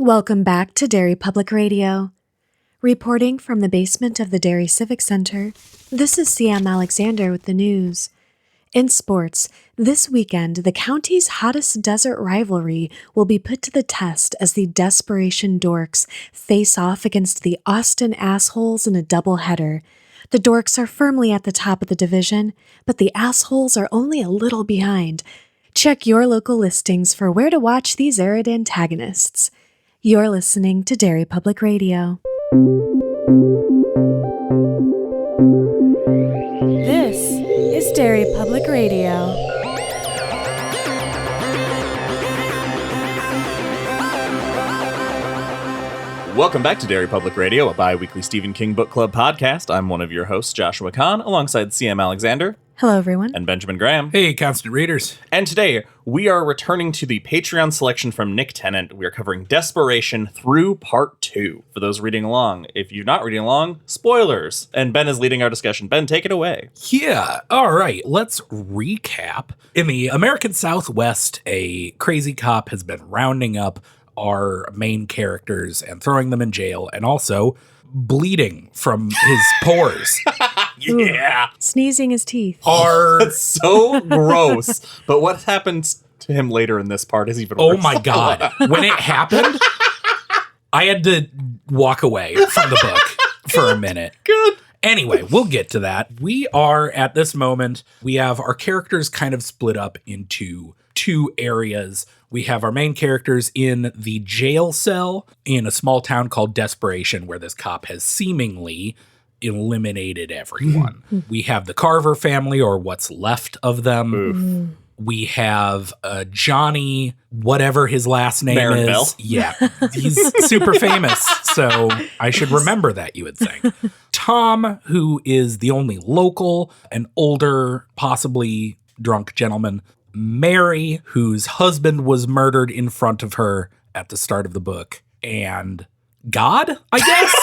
Welcome back to Derry Public Radio. Reporting from the basement of the Derry Civic Center, this is CM Alexander with the news. In sports, this weekend, the county's hottest desert rivalry will be put to the test as the Desperation Dorks face off against the Austin Assholes in a doubleheader. The Dorks are firmly at the top of the division, but the Assholes are only a little behind. Check your local listings for where to watch these arid antagonists. You're listening to Derry Public Radio. This is Derry Public Radio. Welcome back to Derry Public Radio, a bi-weekly Stephen King Book Club podcast. I'm one of your hosts, Joshua Kahn, alongside CM Alexander. Hello, everyone. And Benjamin Graham. Hey, constant readers. And today, we are returning to the Patreon selection from Nick Tennant. We are covering Desperation through Part 2. For those reading along, if you're not reading along, spoilers. And Ben is leading our discussion. Ben, take it away. Yeah, all right, let's recap. In the American Southwest, a crazy cop has been rounding up our main characters and throwing them in jail, and also bleeding from his pores. Yeah. Sneezing his teeth. That's so gross. But what happens to him later in this part is even worse. Oh my God. When it happened, I had to walk away from the book for a minute. Good. Anyway, we'll get to that. We are, at this moment, we have our characters kind of split up into two areas. We have our main characters in the jail cell in a small town called Desperation, where this cop has seemingly eliminated everyone. We have the Carver family, or what's left of them. Oof. We have Johnny, whatever his last name Marinville. is. Yeah, he's super famous, so I should remember that, you would think. Tom, who is the only local, an older, possibly drunk gentleman. Mary, whose husband was murdered in front of her at the start of the book. And God, I guess?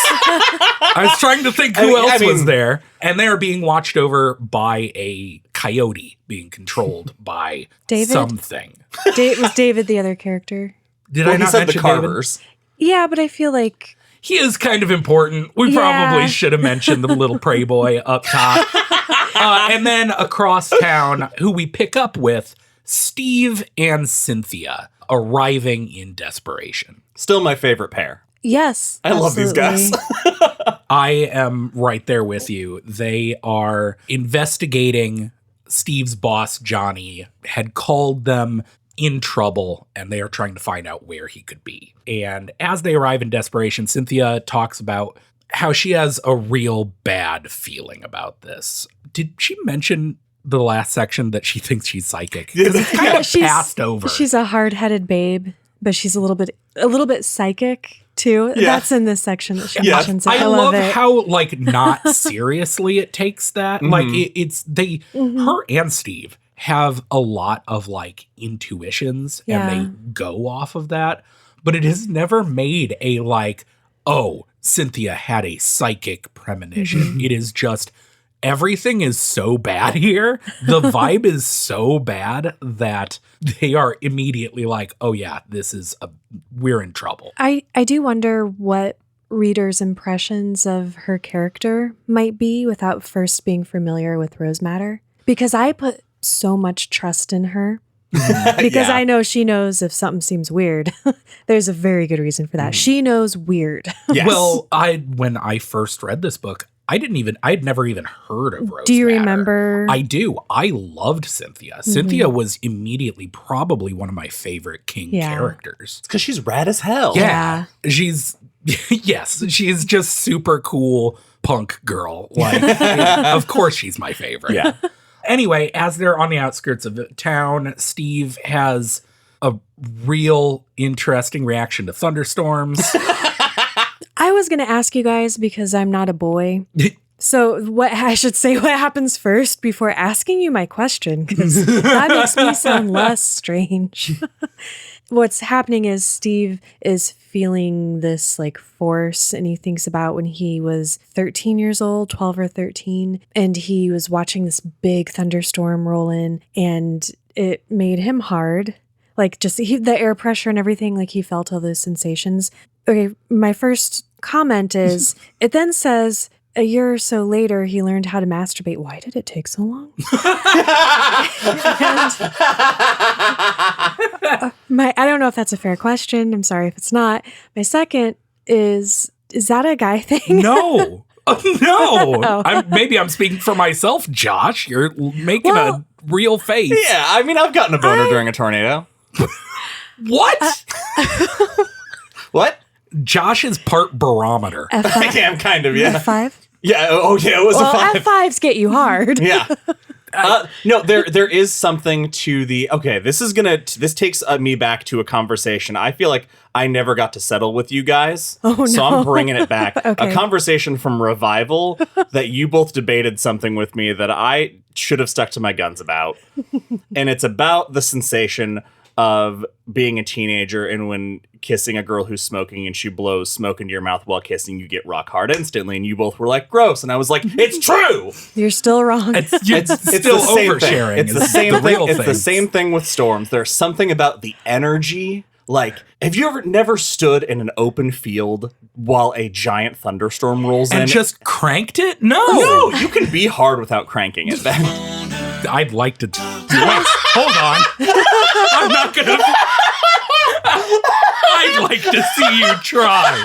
I was trying to think who else was there. And they're being watched over by a coyote being controlled by David? something. Was David the other character? Did Well, I not he said mention the Carvers. David? Yeah, but I feel like... He is kind of important. We probably should have mentioned the little prey boy up top. And then across town, who we pick up with, Steve and Cynthia arriving in Desperation. Still my favorite pair. Yes. I love these guys. I am right there with you. They are investigating. Steve's boss, Johnny, had called them in trouble, and they are trying to find out where he could be. And as they arrive in Desperation, Cynthia talks about how she has a real bad feeling about this. Did she mention the last section that she thinks she's psychic? Because it's kind of passed over. She's a hard-headed babe, but she's a little bit psychic too. Yeah. That's in this section that she mentions. I love love it. how not seriously it takes that. Like her and Steve have a lot of intuitions and they go off of that, but it has never made a oh, Cynthia had a psychic premonition. It is just everything is so bad here. The vibe is so bad that they are immediately oh yeah, we're in trouble. I do wonder what readers' impressions of her character might be without first being familiar with Rose Madder, because I put so much trust in her. Because I know she knows if something seems weird. There's a very good reason for that. She knows weird. Yes. Well, when I first read this book, I'd never even heard of Rose Do you Madder. remember? I do. I loved Cynthia. Cynthia was immediately probably one of my favorite King characters. It's because she's rad as hell. Yeah. She's just super cool punk girl. Of course she's my favorite. Yeah. Anyway, as they're on the outskirts of the town, Steve has a real interesting reaction to thunderstorms. I was going to ask you guys, because I'm not a boy. So what happens first before asking you my question, because that makes me sound less strange. What's happening is Steve is feeling this force, and he thinks about when he was 13 years old, 12 or 13, and he was watching this big thunderstorm roll in, and it made him hard. Like just the air pressure and everything, like he felt all those sensations. Okay, my first comment is, it then says, a year or so later, he learned how to masturbate. Why did it take so long? I don't know if that's a fair question. I'm sorry if it's not. My second is that a guy thing? No. No. Oh. Maybe I'm speaking for myself, Josh. You're making a real face. Yeah, I mean, I've gotten a boner during a tornado. What? What? Josh is part barometer. F5? I am kind of, yeah. F5? Yeah, oh yeah, it was a 5. F5s get you hard. Yeah. No, there is something to the, okay, this takes me back to a conversation. I feel like I never got to settle with you guys. Oh, so no. I'm bringing it back. Okay. A conversation from Revival that you both debated something with me that I should have stuck to my guns about. And it's about the sensation of being a teenager, and when kissing a girl who's smoking and she blows smoke into your mouth while kissing, you get rock hard instantly. And you both were like, gross. And I was like, it's true. You're still wrong. It's the still same oversharing. thing. It's the same thing. real It's the things. same thing with storms. There's something about the energy. Like, have you ever never stood in an open field while a giant thunderstorm rolls in? And just cranked it? No. No, you can be hard without cranking it back. I'd like to. Wait, hold on. I'm not gonna. I'd like to see you try.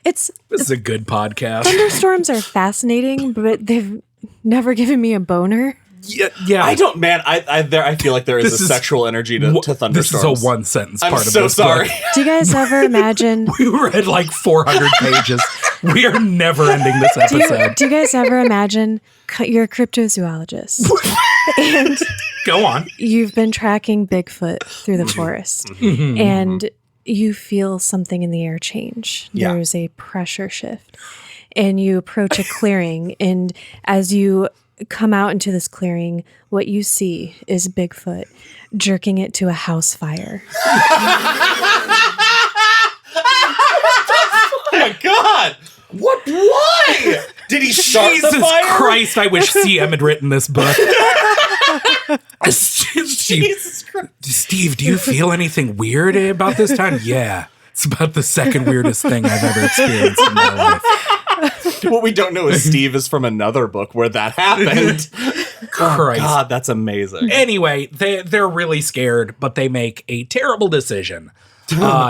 This is a good podcast. Thunderstorms are fascinating, but they've never given me a boner. Yeah. I don't, man. I feel like there is a sexual energy to thunderstorms. This is a one sentence part I'm of so this sorry. book. Do you guys ever imagine? We read like 400 pages. We are never ending this episode. Do you guys ever imagine you're a cryptozoologist and Go on. you've been tracking Bigfoot through the forest and you feel something in the air change. Yeah. There's a pressure shift and you approach a clearing, and as you come out into this clearing, what you see is Bigfoot jerking it to a house fire. Oh my God. What? Why? Did he start Jesus the fire? Christ, I wish CM had written this book. Jesus Christ. Steve, do you feel anything weird about this time? Yeah. It's about the second weirdest thing I've ever experienced in my life. What we don't know is Steve is from another book where that happened. Christ. God, that's amazing. Anyway, they're really scared, but they make a terrible decision.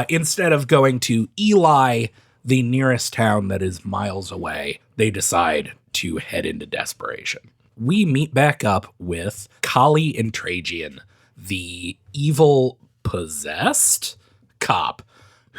Instead of going to Eli, the nearest town that is miles away, they decide to head into Desperation. We meet back up with Kali and Trajan, the evil possessed cop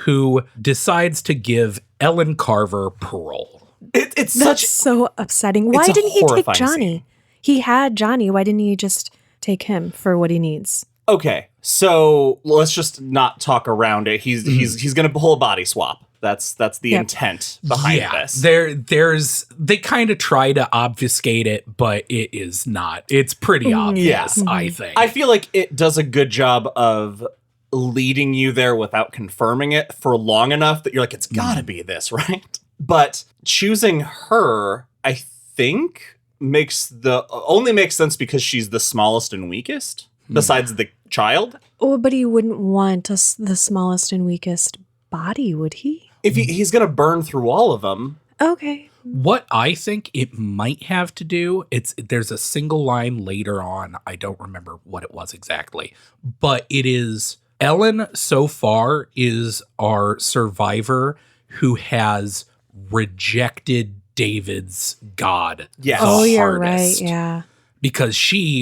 who decides to give Ellen Carver parole. It's That's such. so upsetting. Why it's a didn't he take horrifying Johnny? scene. He had Johnny. Why didn't he just take him for what he needs? Okay, so let's just not talk around it. He's going to pull a body swap. That's the intent behind this. They kind of try to obfuscate it, but it is not. It's pretty obvious, I think. I feel like it does a good job of leading you there without confirming it for long enough that you're like, it's got to be this, right? But choosing her, I think, only makes sense because she's the smallest and weakest, besides the child. Oh, but he wouldn't want the smallest and weakest body, would he? If he's going to burn through all of them. Okay. What I think it might have to do, there's a single line later on, I don't remember what it was exactly, but it is Ellen so far is our survivor who has rejected David's God. Yes. the Oh, you're hardest. right. Yeah. Because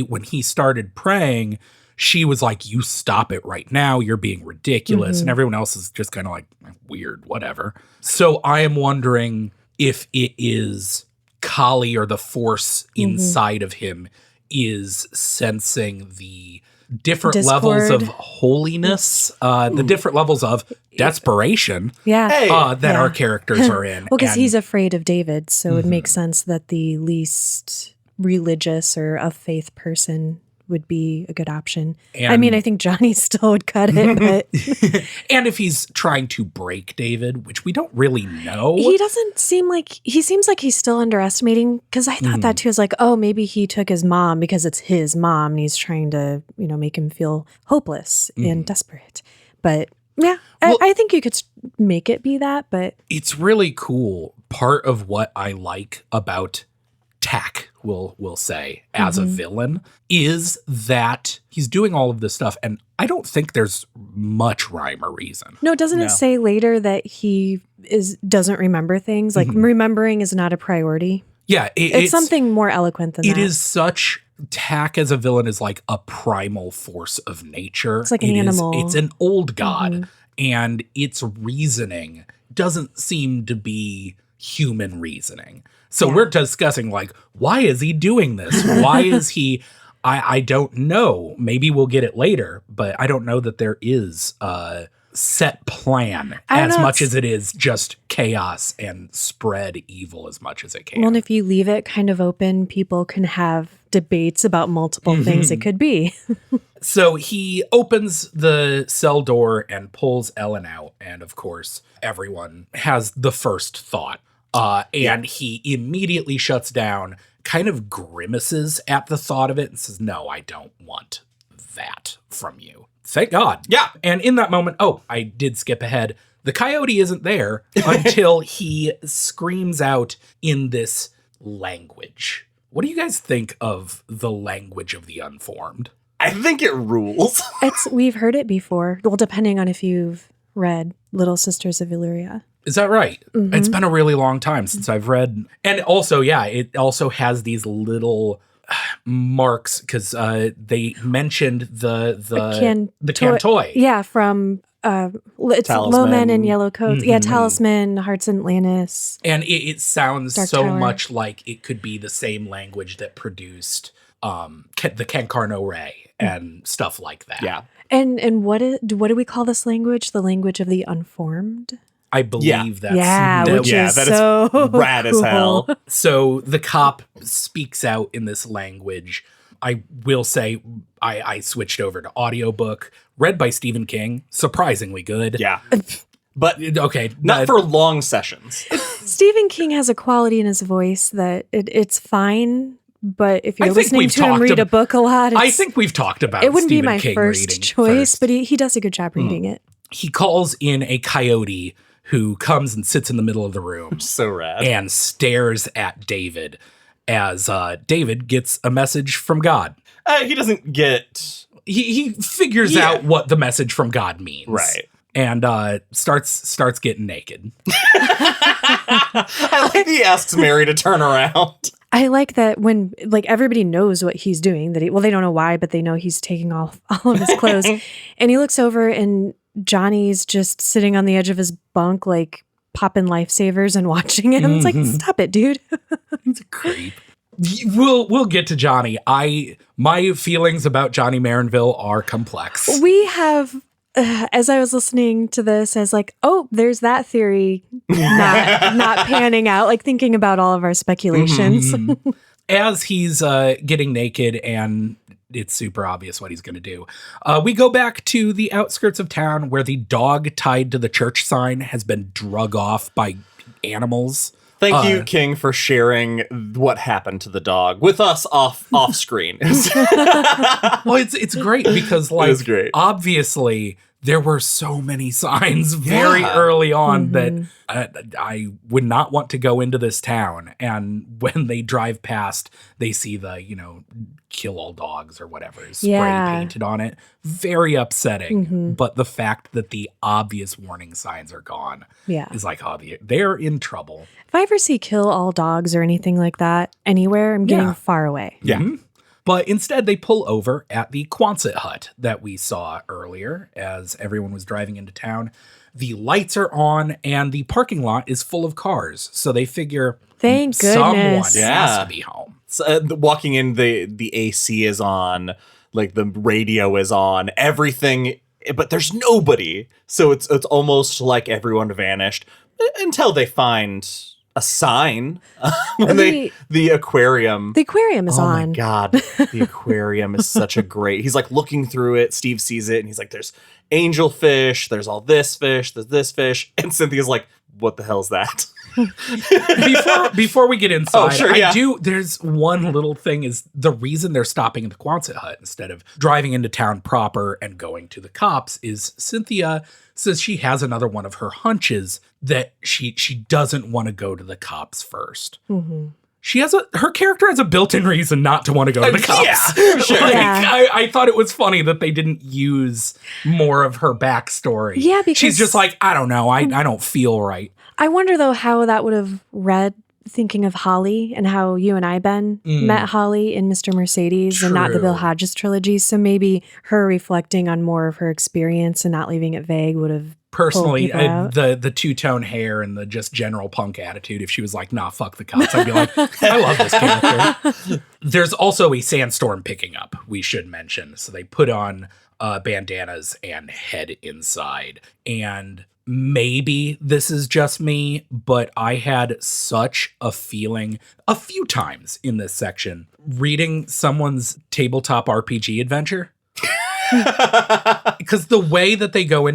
when he started praying, she was like, you stop it right now. You're being ridiculous. And everyone else is just kind of like, weird, whatever. So I am wondering if it is Kali or the force inside of him is sensing the different levels of Discord. holiness, the different levels of desperation Yeah. Hey. that our characters are in. Well, because And- he's afraid of David, so it makes sense that the least religious or of faith person would be a good option. And I mean, I think Johnny still would cut it, but and if he's trying to break David, which we don't really know. he seems like he's still underestimating, because I thought that too. Is like, oh, maybe he took his mom because it's his mom and he's trying to, make him feel hopeless and desperate. But yeah, Well, I think you could make it be that, but it's really cool. Part of what I like about Tack, we'll say, as a villain, is that he's doing all of this stuff, and I don't think there's much rhyme or reason. no, doesn't it say later that he doesn't remember things? Like remembering is not a priority. Yeah, It's something more eloquent than that. It is such. Tack as a villain is like a primal force of nature. It's like an animal. It's an old god, and its reasoning doesn't seem to be human reasoning. So we're discussing, like, why is he doing this? Why is he... I don't know. Maybe we'll get it later, but I don't know that there is a set plan as much as it is just chaos and spread evil as much as it can. Well, and if you leave it kind of open, people can have debates about multiple things it could be. So he opens the cell door and pulls Ellen out. And of course, everyone has the first thought. And he immediately shuts down, kind of grimaces at the thought of it and says, no, I don't want that from you. Thank God. Yeah. And in that moment, I did skip ahead. The coyote isn't there until he screams out in this language. What do you guys think of the language of the unformed? I think it rules. We've heard it before. Well, depending on if you've read Little Sisters of Illyria. Is that right? It's been a really long time since I've read. And also, it also has these little marks, because they mentioned the Cantoy. Yeah, from it's Talisman. Low Men in Yellow Coats. Yeah, Talisman, Hearts in Atlantis. And it sounds Dark so Tower. much like it could be the same language that produced the Cancarno Ray and stuff like that. Yeah. And what do we call this language? The language of the unformed? I believe that's... which is that so is rad as cool. hell. So the cop speaks out in this language. I will say I switched over to audiobook, read by Stephen King. Surprisingly good. Yeah. But Okay. not for long sessions. Stephen King has a quality in his voice that it's fine, but if I you're think listening we've to him talked read a book a lot, I think we've talked about it wouldn't Stephen be my King first reading choice, first. but he does a good job reading it. He calls in a coyote who comes and sits in the middle of the room So rad. and stares at David as David gets a message from God. He doesn't get... He figures out what the message from God means. Right. And starts getting naked. I like he asks Mary to turn around. I like that when everybody knows what he's doing, that they don't know why, but they know he's taking off all of his clothes. And he looks over and Johnny's just sitting on the edge of his bunk, like popping lifesavers and watching him. It's like, stop it, dude. He's a creep. We'll get to Johnny. My feelings about Johnny Marinville are complex. We have, as I was listening to this, I was like, oh, there's that theory not panning out, like thinking about all of our speculations. As he's getting naked and it's super obvious what he's going to do, we go back to the outskirts of town where the dog tied to the church sign has been drug off by animals. Thank you, King, for sharing what happened to the dog with us off screen. Well, it's great because, like, is great. Obviously there were so many signs very early on that I would not want to go into this town. And when they drive past, they see the, kill all dogs or whatever is spray painted on it. Very upsetting. But the fact that the obvious warning signs are gone is like, they're in trouble. If I ever see kill all dogs or anything like that anywhere, I'm getting far away. Yeah. But instead, they pull over at the Quonset hut that we saw earlier as everyone was driving into town. The lights are on and the parking lot is full of cars. So they figure Thank someone goodness. has to be home. So, walking in, the AC is on, like the radio is on, everything, but there's nobody. So it's almost like everyone vanished until they find a sign when the aquarium. The aquarium is on. Oh my God. The aquarium is such a great. He's like looking through it. Steve sees it and he's like, there's angelfish. There's all this fish. There's this fish. And Cynthia's like, what the hell's that? Before we get inside, yeah. There's one little thing is the reason they're stopping at the Quonset hut instead of driving into town proper and going to the cops is Cynthia says she has another one of her hunches that she doesn't want to go to the cops first. Mm-hmm. Her character has a built-in reason not to want to go to the cops. Yeah, sure. I thought it was funny that they didn't use more of her backstory. Yeah, because she's just like, I don't know, I don't feel right. I wonder, though, how that would have read, thinking of Holly and how you and I, Ben, met Holly in Mr. Mercedes and not the Bill Hodges trilogy. So maybe her reflecting on more of her experience and not leaving it vague would have personally, the two-tone hair and the just general punk attitude, if she was like, nah, fuck the cops, I'd be like, I love this character. There's also a sandstorm picking up, we should mention. So they put on bandanas and head inside. And maybe this is just me, but I had such a feeling a few times in this section reading someone's tabletop RPG adventure. Because the way that they go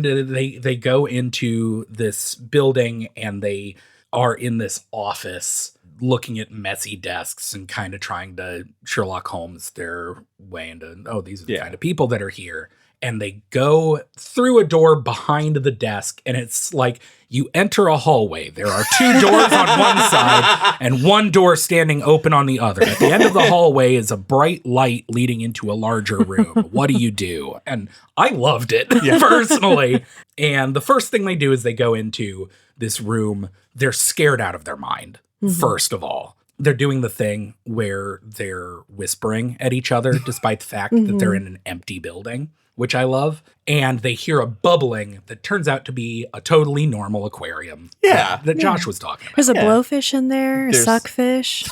into this building and they are in this office looking at messy desks and kind of trying to Sherlock Holmes their way into, these are the kind of people that are here. And they go through a door behind the desk, and it's like you enter a hallway. There are two doors on one side and one door standing open on the other. At the end of the hallway is a bright light leading into a larger room. What do you do? And I loved it personally. And the first thing they do is they go into this room. They're scared out of their mind, first of all. They're doing the thing where they're whispering at each other, despite the fact that they're in an empty building, which I love. And they hear a bubbling that turns out to be a totally normal aquarium. Yeah. That Josh was talking about. There's a blowfish in there, a suckfish,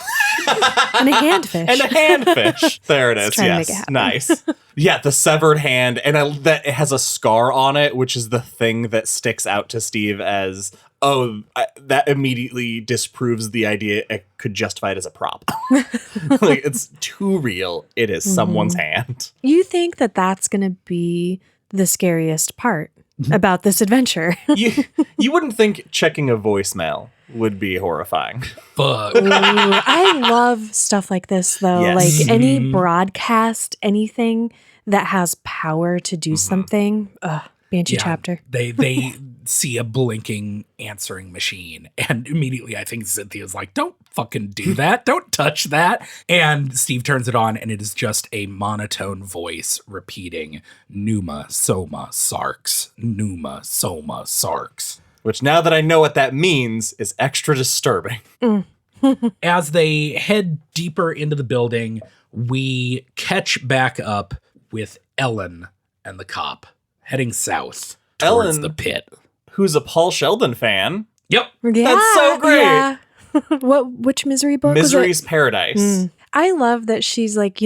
and a handfish. And a handfish. There it is. Yes. Nice. Yeah, the severed hand. And that it has a scar on it, which is the thing that sticks out to Steve as, that immediately disproves the idea it could justify it as a prop. Like, it's too real. It is someone's hand. You think that that's going to be the scariest part about this adventure? You wouldn't think checking a voicemail would be horrifying. Fuck. Ooh, I love stuff like this, though. Yes. Like any broadcast, anything that has power to do something. Banshee chapter. They see a blinking answering machine, and immediately I think Cynthia's like, don't fucking do that. Don't touch that. And Steve turns it on, and it is just a monotone voice repeating Numa Soma Sarks. Numa Soma Sarks. Which, now that I know what that means, is extra disturbing. As they head deeper into the building, we catch back up with Ellen and the cop heading south towards the pit. Who's a Paul Sheldon fan. Yep. Yeah, that's so great. Yeah. Which Misery book Misery's was it? Paradise. I love that she's like,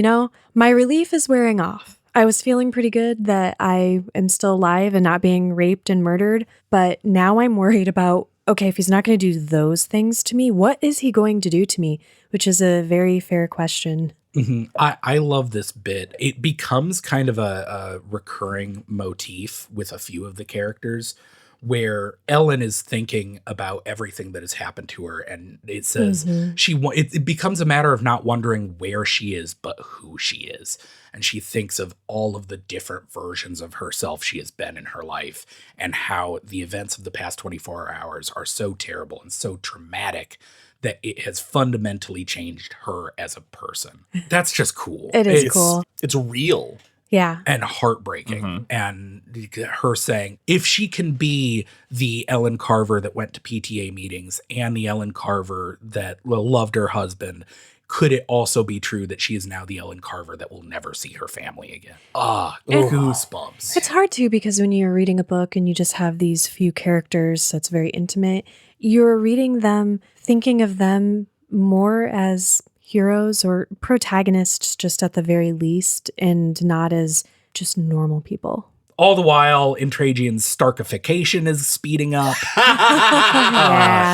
my relief is wearing off. I was feeling pretty good that I am still alive and not being raped and murdered. But now I'm worried about, okay, if he's not going to do those things to me, what is he going to do to me? Which is a very fair question. Mm-hmm. I love this bit. It becomes kind of a recurring motif with a few of the characters where Ellen is thinking about everything that has happened to her. And it says it becomes a matter of not wondering where she is, but who she is. And she thinks of all of the different versions of herself she has been in her life and how the events of the past 24 hours are so terrible and so traumatic that it has fundamentally changed her as a person. That's just cool. It's cool. It's real. Yeah. And heartbreaking. And her saying, if she can be the Ellen Carver that went to PTA meetings and the Ellen Carver that loved her husband, could it also be true that she is now the Ellen Carver that will never see her family again? Goosebumps. It's hard too, because when you're reading a book and you just have these few characters that's very intimate, you're reading them, thinking of them more as heroes or protagonists just at the very least, and not as just normal people. All the while, Intrajian's Starkification is speeding up.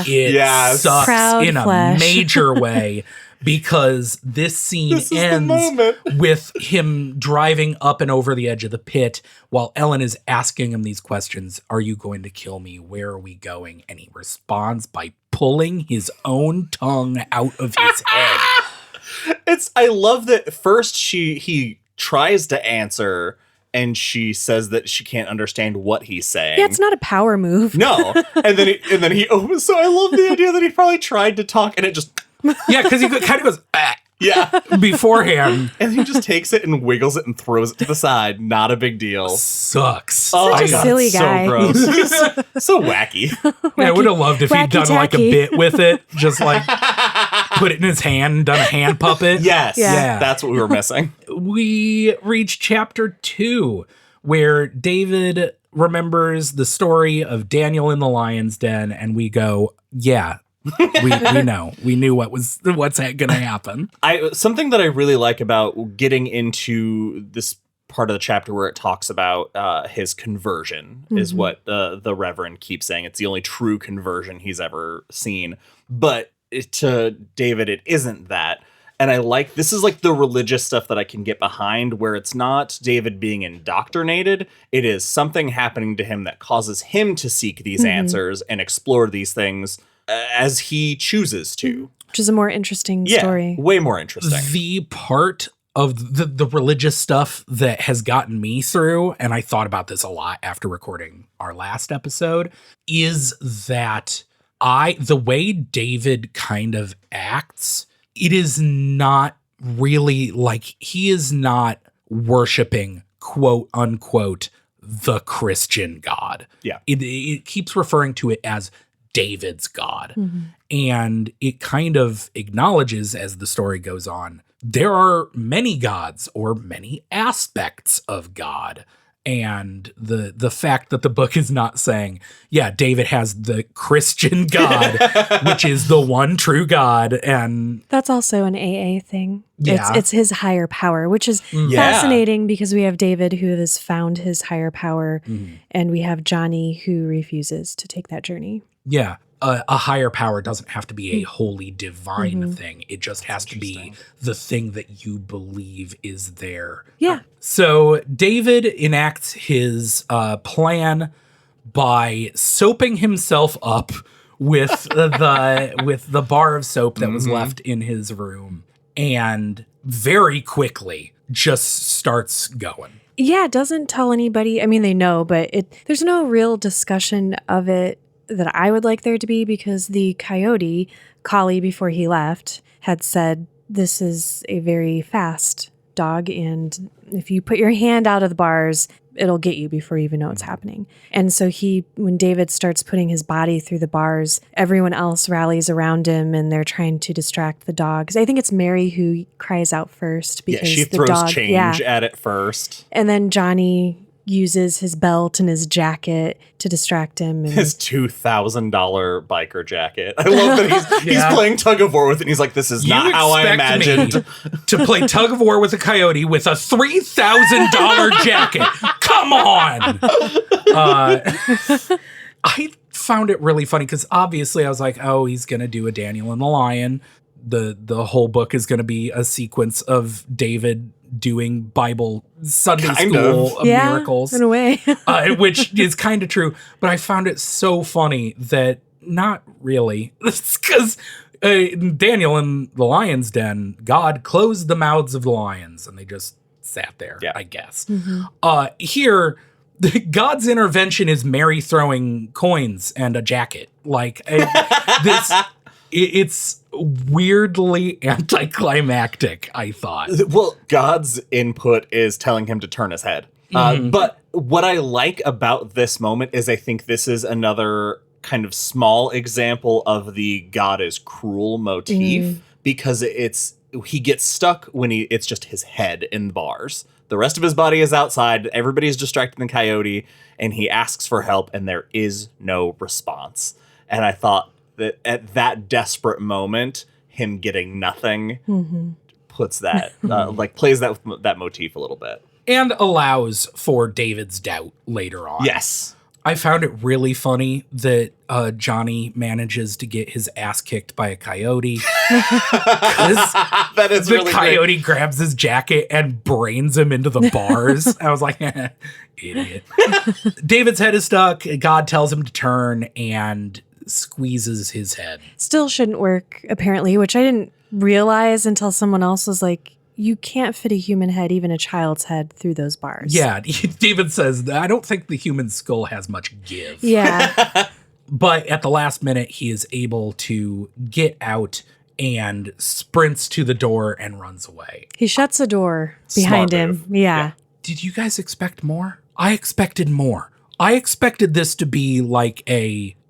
It sucks Proud in flesh. a major way because this scene ends with him driving up and over the edge of the pit while Ellen is asking him these questions. Are you going to kill me? Where are we going? And he responds by pulling his own tongue out of his head. I love that first he tries to answer and she says that she can't understand what he's saying. Yeah, it's not a power move. No. And then he opens. So I love the idea that he probably tried to talk and it just Yeah, because he kind of goes, ah, yeah, beforehand. and he just takes it and wiggles it and throws it to the side. Not a big deal. Sucks. Such a silly guy. So gross. He's so wacky. Yeah, I would have loved if he'd done like a wacky-tacky. bit with it, just like put it in his hand and done a hand puppet. Yes. Yeah. That's what we were missing. We reach chapter 2, where David remembers the story of Daniel in the lion's den, and we go, yeah, we know. We knew what's going to happen. Something that I really like about getting into this part of the chapter where it talks about his conversion is what the Reverend keeps saying. It's the only true conversion he's ever seen. But to David, it isn't that. And I like, this is like the religious stuff that I can get behind, where it's not David being indoctrinated. It is something happening to him that causes him to seek these answers and explore these things as he chooses to. Which is a more interesting story. Way more interesting. The part of the religious stuff that has gotten me through, and I thought about this a lot after recording our last episode, is that the way David kind of acts, it is not really like, he is not worshiping, quote unquote, the Christian God. Yeah. It keeps referring to it as David's God. And it kind of acknowledges, as the story goes on, there are many gods or many aspects of God. And the fact that the book is not saying, yeah, David has the Christian God, which is the one true God. And that's also an AA thing. Yeah. It's his higher power, which is fascinating because we have David who has found his higher power, and we have Johnny who refuses to take that journey. yeah, a higher power doesn't have to be a holy divine thing. It just has to be the thing that you believe is there. Yeah. So David enacts his plan by soaping himself up with the bar of soap that was left in his room, and very quickly just starts going. Yeah, it doesn't tell anybody. I mean, they know, but there's no real discussion of it that I would like there to be, because the coyote, Collie, before he left, had said, this is a very fast dog, and if you put your hand out of the bars, it'll get you before you even know what's happening. And so when David starts putting his body through the bars, everyone else rallies around him, and they're trying to distract the dog. 'Cause I think it's Mary who cries out first, because she the throws dog, change at it first. And then Johnny uses his belt and his jacket to distract him. And his $2,000 biker jacket. I love that he's playing tug of war with it. And he's like, this is not how I imagined. To play tug of war with a coyote with a $3,000 jacket. Come on. I found it really funny because obviously I was like, oh, he's going to do a Daniel and the Lion. The whole book is going to be a sequence of David doing Bible Sunday school miracles. In a way. Which is kind of true. But I found it so funny that not really. It's because Daniel in the lion's den, God closed the mouths of the lions and they just sat there, I guess. Here, God's intervention is Mary throwing coins and a jacket. Like, it's weirdly anticlimactic, I thought. Well, God's input is telling him to turn his head. But what I like about this moment is I think this is another kind of small example of the God is cruel motif, because he gets stuck when it's just his head in the bars. The rest of his body is outside. Everybody's distracting the coyote, and he asks for help, and there is no response. And I thought that at that desperate moment, him getting nothing puts that, plays that motif a little bit. and allows for David's doubt later on. Yes. I found it really funny that Johnny manages to get his ass kicked by a coyote. That is really The coyote great. grabs his jacket and brains him into the bars. I was like, idiot. David's head is stuck. God tells him to turn and squeezes his head. Still shouldn't work, apparently, which I didn't realize until someone else was like, you can't fit a human head, even a child's head, through those bars. Yeah, David says, I don't think the human skull has much give. Yeah. But at the last minute, he is able to get out and sprints to the door and runs away. He shuts a door behind Smart him. move. Yeah. Did you guys expect more? I expected more. I expected this to be like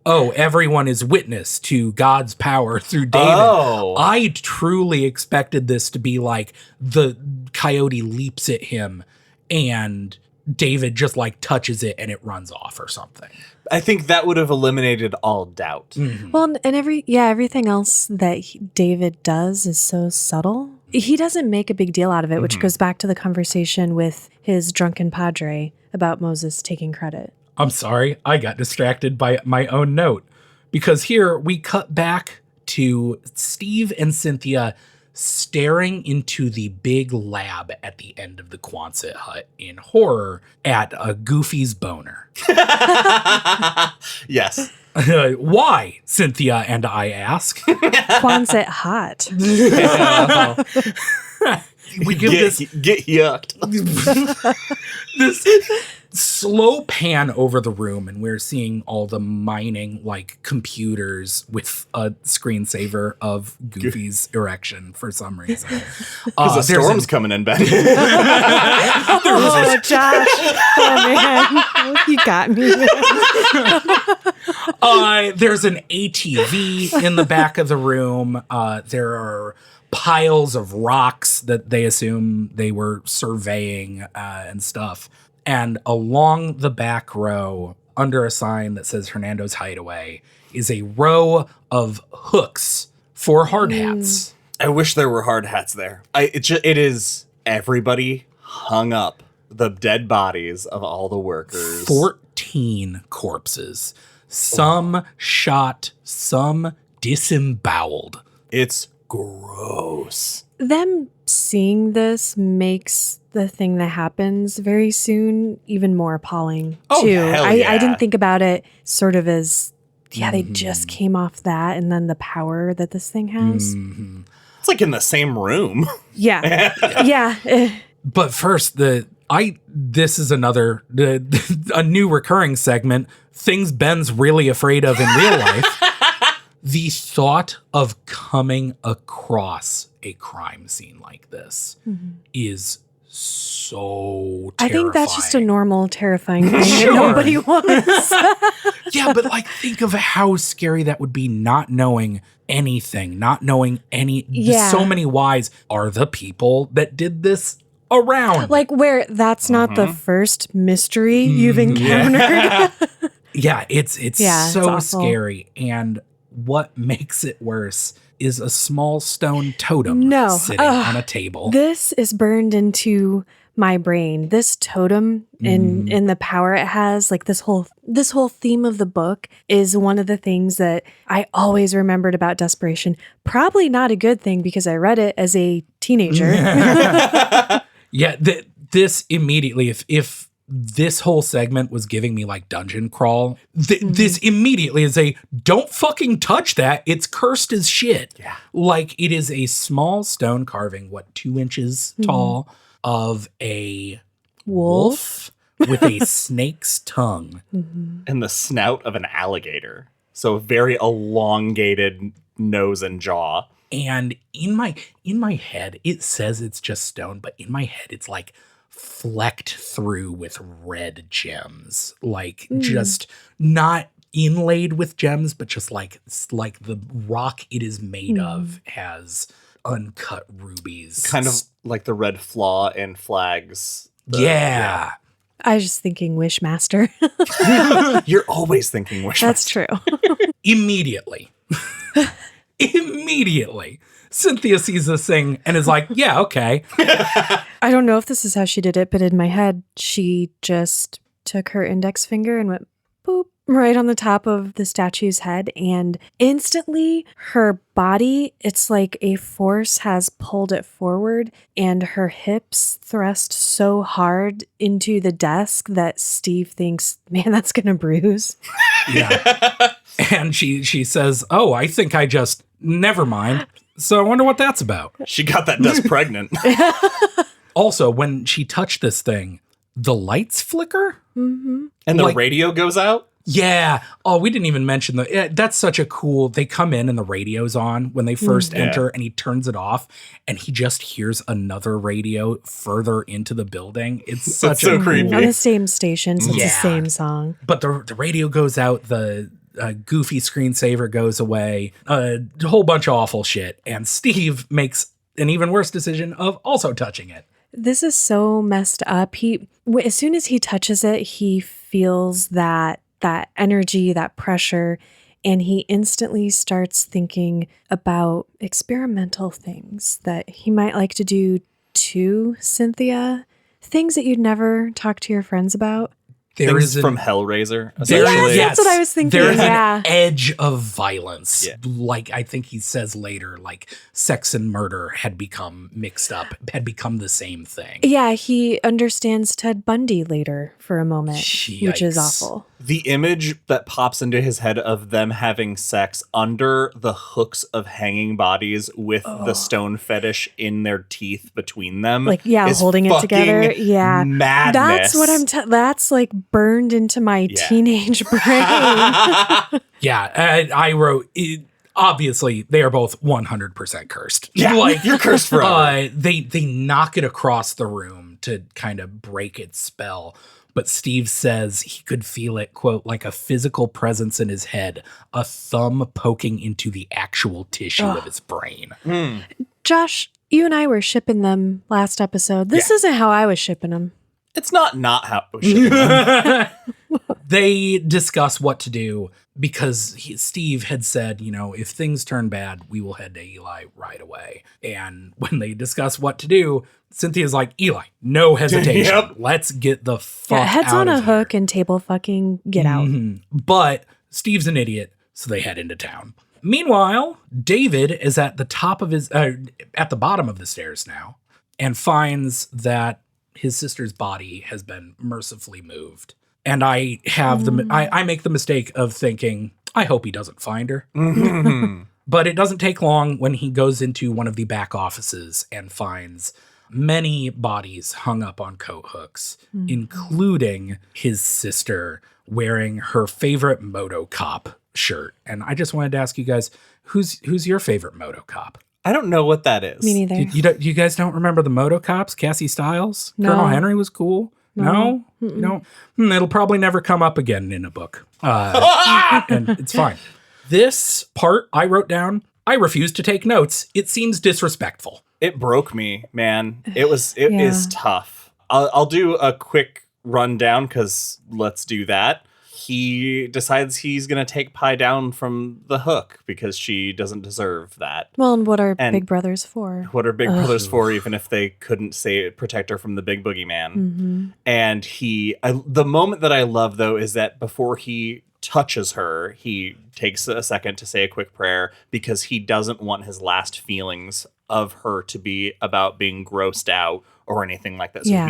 everyone is witness to God's power through David. Oh. I truly expected this to be like the coyote leaps at him and David just like touches it and it runs off or something. I think that would have eliminated all doubt. Mm-hmm. Well, and everything else that David does is so subtle. He doesn't make a big deal out of it, which goes back to the conversation with his drunken padre about Moses taking credit. I'm sorry, I got distracted by my own note because here we cut back to Steve and Cynthia staring into the big lab at the end of the Quonset hut in horror at a Goofy's boner. Yes. Why, Cynthia and I ask. Quonset hot. We give Get yucked. this slow pan over the room and we're seeing all the mining like computers with a screensaver of Goofy's erection for some reason. Because the storm's coming in, Ben. Oh, Josh. Oh, man. You got me. There's an ATV in the back of the room. There are piles of rocks that they assume they were surveying and stuff. And along the back row, under a sign that says Hernando's Hideaway, is a row of hooks for hard hats. I wish there were hard hats there. It is everybody hung up the dead bodies of all the workers. 14 corpses. Some shot, some disemboweled. It's gross. Them seeing this makes the thing that happens very soon even more appalling, Oh, too. hell yeah. I didn't think about it sort of as, they just came off that and then the power that this thing has. It's like in the same room. Yeah. Yeah. But first, this is a new recurring segment, things Ben's really afraid of in real life. The thought of coming across a crime scene like this is so terrifying. I think that's just a normal, terrifying thing Sure. that nobody wants. Yeah, but like think of how scary that would be, not knowing anything, not knowing so many whys. Are the people that did this around? Like where that's not the first mystery you've encountered. Yeah, it's it's so awful. scary. And what makes it worse is a small stone totem sitting on a table. This is burned into my brain. This totem in the power it has, like this whole theme of the book is one of the things that I always remembered about Desperation. Probably not a good thing because I read it as a teenager. Yeah, this immediately, if this whole segment was giving me like dungeon crawl, this immediately is don't fucking touch that. It's cursed as shit. Yeah. Like it is a small stone carving, 2 inches tall, of a wolf with a snake's tongue. And the snout of an alligator. So very elongated nose and jaw. And in my head, it says it's just stone, but in my head, it's like flecked through with red gems, like just not inlaid with gems, but just like the rock it is made of has uncut rubies. Kind of like the red flaw in Flags. Yeah. I was just thinking Wishmaster. You're always thinking Wishmaster. That's true. Immediately, Cynthia sees this thing and is like, yeah, okay. I don't know if this is how she did it, but in my head, she just took her index finger and went boop right on the top of the statue's head. And instantly her body, it's like a force has pulled it forward and her hips thrust so hard into the desk that Steve thinks, man, that's going to bruise. Yeah. And she says, oh, I think I just, never mind. So I wonder what that's about. She got that desk pregnant. Also, when she touched this thing, the lights flicker. Mm-hmm. And the radio goes out? Yeah. Oh, we didn't even mention that's such a cool, they come in and the radio's on when they first enter and he turns it off and he just hears another radio further into the building. It's such so creepy. On the same station, so it's the same song. But the radio goes out, the goofy screensaver goes away, a whole bunch of awful shit. And Steve makes an even worse decision of also touching it. This is so messed up. As soon as he touches it, he feels that energy, that pressure, and he instantly starts thinking about experimental things that he might like to do to Cynthia, things that you'd never talk to your friends about. There Things is from Hellraiser. Yes, that's what I was thinking. There's an edge of violence. Yeah. Like I think he says later, like sex and murder had become mixed up, had become the same thing. Yeah, he understands Ted Bundy later for a moment, which is Yikes. awful. The image that pops into his head of them having sex under the hooks of hanging bodies with the stone fetish in their teeth betwing them. Like, yeah, is holding it together. fucking Yeah. madness. That's what that's like burned into my teenage brain. Yeah, I wrote, obviously, they are both 100% cursed. Yeah, like, you're cursed forever. They knock it across the room to kind of break its spell. But Steve says he could feel it, quote, like a physical presence in his head, a thumb poking into the actual tissue of his brain. Josh, you and I were shipping them last episode. This isn't how I was shipping them. It's not how it should be. They discuss what to do because Steve had said, you know, if things turn bad, we will head to Eli right away. And when they discuss what to do, Cynthia's like, Eli, no hesitation. Yep. Let's get the fuck out heads on a of here. hook and table fucking get out. But Steve's an idiot, so they head into town. Meanwhile, David is at the top of at the bottom of the stairs now and finds that his sister's body has been mercifully moved. And I have I make the mistake of thinking, I hope he doesn't find her. But it doesn't take long when he goes into one of the back offices and finds many bodies hung up on coat hooks, including his sister wearing her favorite Moto Cop shirt. And I just wanted to ask you guys, who's your favorite Moto Cop? I don't know what that is. Me neither. You guys don't remember the Moto Cops? Cassie Stiles? No. Colonel Henry was cool? No? No? It'll probably never come up again in a book. And it's fine. This part I wrote down, I refuse to take notes. It seems disrespectful. It broke me, man. It is tough. I'll do a quick rundown because let's do that. He decides he's going to take Pi down from the hook because she doesn't deserve that. Well, and what are big brothers for? What are big brothers for, even if they couldn't protect her from the big boogeyman? And the moment that I love, though, is that before he touches her, he takes a second to say a quick prayer because he doesn't want his last feelings of her to be about being grossed out or anything like that. So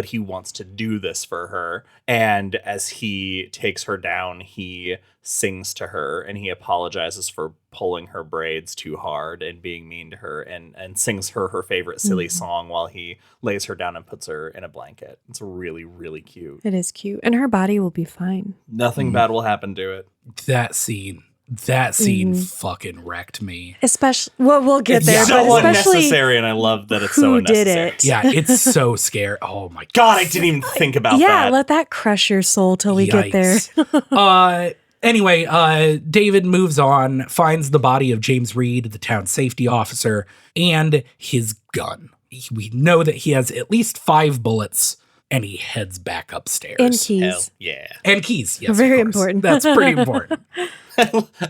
he wants to do this for her. And as he takes her down, he sings to her and he apologizes for pulling her braids too hard and being mean to her and sings her favorite silly song while he lays her down and puts her in a blanket. It's really, really cute. It is cute. And her body will be fine. Nothing bad will happen to it. That scene fucking wrecked me. Especially, well, we'll get there. It's so but especially unnecessary, and I love that it's so unnecessary. Did it? Yeah, it's so scary. Oh my God, I didn't even think about that. Yeah, let that crush your soul till we get there. Anyway, David moves on, finds the body of James Reed, the town safety officer, and his gun. We know that he has at least 5 bullets and he heads back upstairs. And keys. Hell yeah. And keys, yes. Very of course. important. That's pretty important.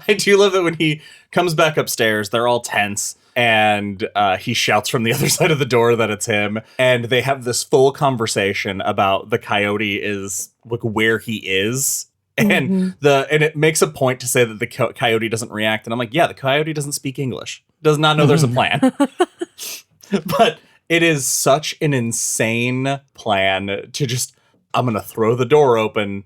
I do love that when he comes back upstairs, they're all tense. And he shouts from the other side of the door that it's him. And they have this full conversation about the coyote is like where he is. And and it makes a point to say that the coyote doesn't react. And I'm like, yeah, the coyote doesn't speak English. Does not know there's a plan. But it is such an insane plan to just, I'm going to throw the door open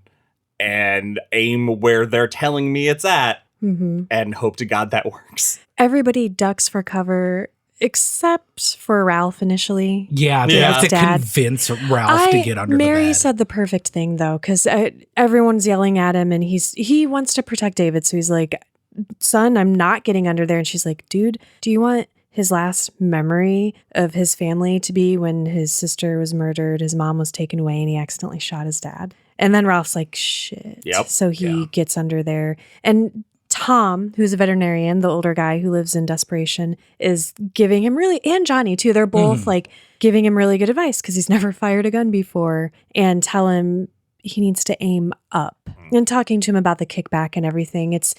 and aim where they're telling me it's at and hope to God that works. Everybody ducks for cover except for Ralph initially. Yeah, they have to Dad. convince Ralph to get under Mary the bed. said the perfect thing though, because everyone's yelling at him and he wants to protect David. So he's like, son, I'm not getting under there. And she's like, dude, do you want his last memory of his family to be when his sister was murdered, his mom was taken away, and he accidentally shot his dad? And then Ralph's like, shit. Yep. So he gets under there. And Tom, who's a veterinarian, the older guy who lives in Desperation, is giving him and Johnny too, they're both like giving him really good advice because he's never fired a gun before, and tell him he needs to aim up and talking to him about the kickback and everything. It's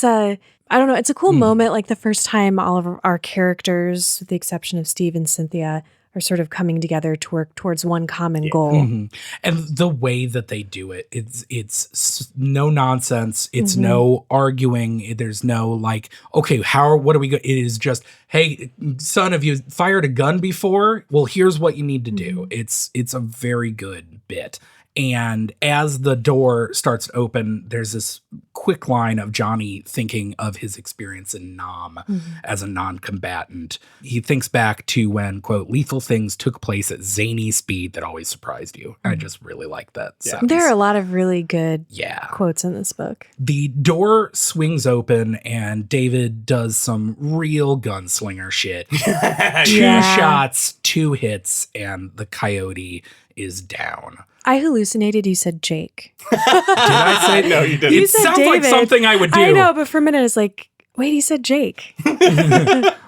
a, I don't know, it's a cool moment. Like the first time all of our characters, with the exception of Steve and Cynthia, are sort of coming together to work towards one common goal. And the way that they do it, it's no nonsense. It's no arguing. There's no like, okay, what are we going? It is just, hey, son, have you fired a gun before? Well, here's what you need to do. It's a very good bit. And as the door starts to open, there's this quick line of Johnny thinking of his experience in Nam as a non-combatant. He thinks back to when, quote, lethal things took place at zany speed that always surprised you. I just really like that sentence. There are a lot of really good quotes in this book. The door swings open and David does some real gunslinger shit. 2 shots, 2 hits, and the coyote is down. I hallucinated. You said Jake. Did I say No, you didn't. You It said sounds like David. something I would do. I know, but for a minute it's like, wait, he said Jake.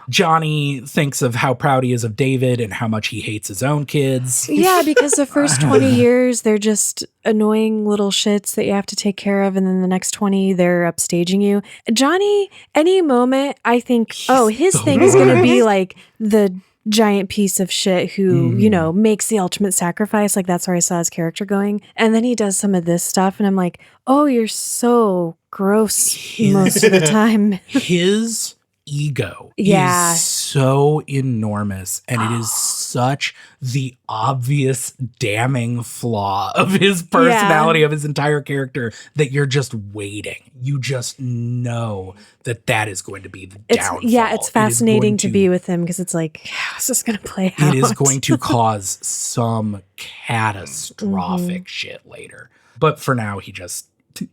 Johnny thinks of how proud he is of David and how much he hates his own kids. Yeah, because the first 20 years, they're just annoying little shits that you have to take care of. And then the next 20, they're upstaging you. Johnny, any moment, I think, his thing is going to be like the giant piece of shit who, makes the ultimate sacrifice. Like that's where I saw his character going. And then he does some of this stuff. And I'm like, oh, you're so gross most of the time. His ego is so enormous, and it is such the obvious damning flaw of his personality, of his entire character, that you're just waiting. You just know that is going to be the downfall. Yeah, it's fascinating to be with him because it's like, how's this going to play out? It is going to cause some catastrophic shit later. But for now, he just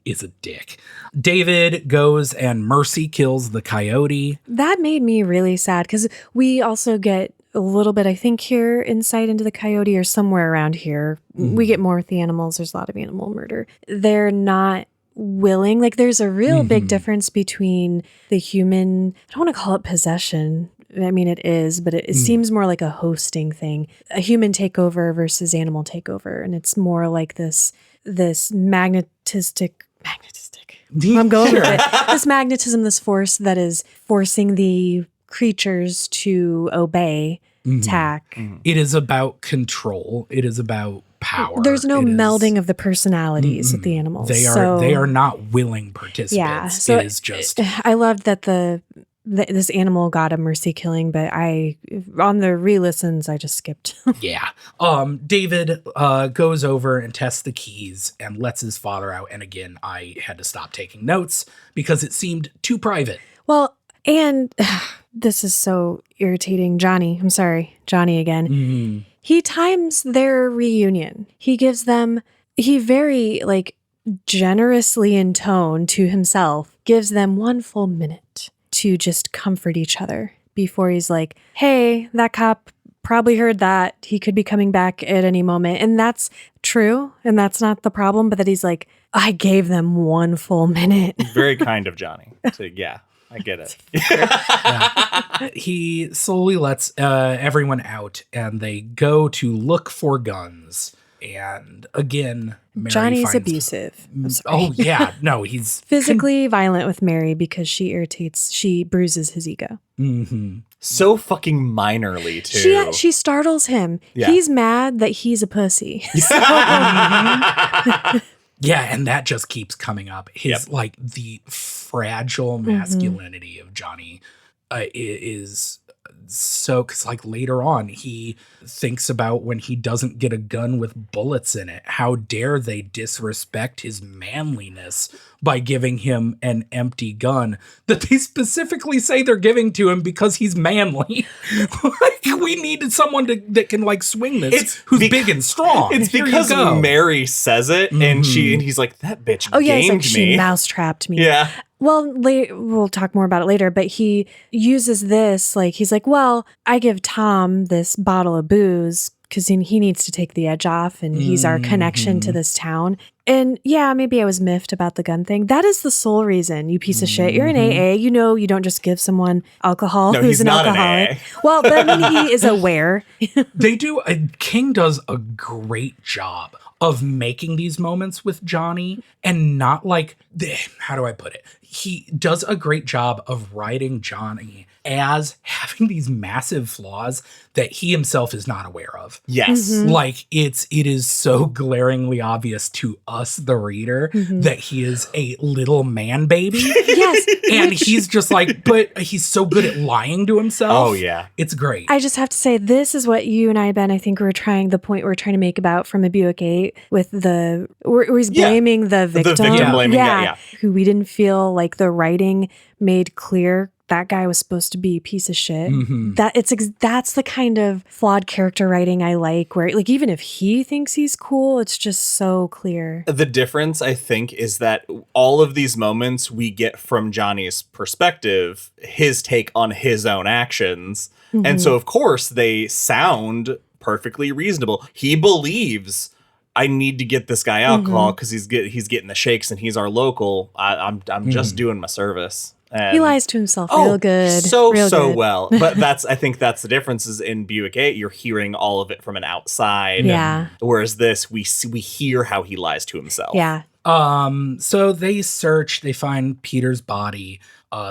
is a dick. David goes and mercy kills the coyote. That made me really sad because we also get a little bit, I think, here insight into the coyote or somewhere around here. We get more with the animals. There's a lot of animal murder. They're not willing. Like there's a real big difference between the human, I don't want to call it possession. I mean, it is, but it seems more like a hosting thing, a human takeover versus animal takeover. And it's more like this magnetistic, I'm going with it. This magnetism, this force that is forcing the creatures to obey, tack. It is about control. It is about power. There's no melding of the personalities with the animals. They are not willing participants. Yeah, so it is just. I loved that this animal got a mercy killing, but on the re-listens, I just skipped. Yeah. David goes over and tests the keys and lets his father out. And again, I had to stop taking notes because it seemed too private. Well, and this is so irritating. Johnny again. He times their reunion. He gives them, he very generously in tone to himself, gives them 1 full minute to just comfort each other before he's like, hey, that cop probably heard that. He could be coming back at any moment. And that's true. And that's not the problem. But that he's like, I gave them 1 full minute. Very kind of Johnny. So, yeah, I get it. He slowly lets everyone out and they go to look for guns. And again, Mary Johnny's finds, abusive. I'm sorry. Oh yeah, no, he's physically violent with Mary because she bruises his ego. So fucking minorly too. She startles him. Yeah. He's mad that he's a pussy. So, Yeah, and that just keeps coming up. His like the fragile masculinity of Johnny is so, because like later on he thinks about when he doesn't get a gun with bullets in it. How dare they disrespect his manliness by giving him an empty gun that they specifically say they're giving to him because he's manly. Like, we needed someone that can like swing this, who's big and strong. It's Here because you go. Mary says it, and he's like, that bitch oh yeah, gamed it's like me. she mousetrapped me. Yeah. Well, we'll talk more about it later, but he uses this, like, he's like, well, I give Tom this bottle of booze because he needs to take the edge off, and he's our connection to this town. And yeah, maybe I was miffed about the gun thing. That is the sole reason, you piece of shit. You're in AA. You know you don't just give someone alcohol No, who's he's an not alcoholic. an AA. Well, but I mean, he is aware. They do. King does a great job of making these moments with Johnny and not like, how do I put it? He does a great job of writing Johnny as having these massive flaws that he himself is not aware of. Yes. Like it is so glaringly obvious to us, the reader, that he is a little man baby. Yes. And he's just like, but he's so good at lying to himself. Oh, yeah. It's great. I just have to say, this is what you and I, Ben, I think we're trying to make about From a Buick 8 with where he's blaming the victim. The victim blaming, yeah. Who we didn't feel like the writing made clear that guy was supposed to be a piece of shit. That's the kind of flawed character writing I like, where like even if he thinks he's cool, it's just so clear. The difference, I think, is that all of these moments we get from Johnny's perspective, his take on his own actions. And so, of course, they sound perfectly reasonable. He believes, I need to get this guy alcohol because he's getting the shakes and he's our local. I'm just doing my service. And He lies to himself real good. So real good. well. But I think that's the difference is in Buick 8, you're hearing all of it from an outside. Yeah. Whereas this, we hear how he lies to himself. Yeah. So they search, they find Peter's body.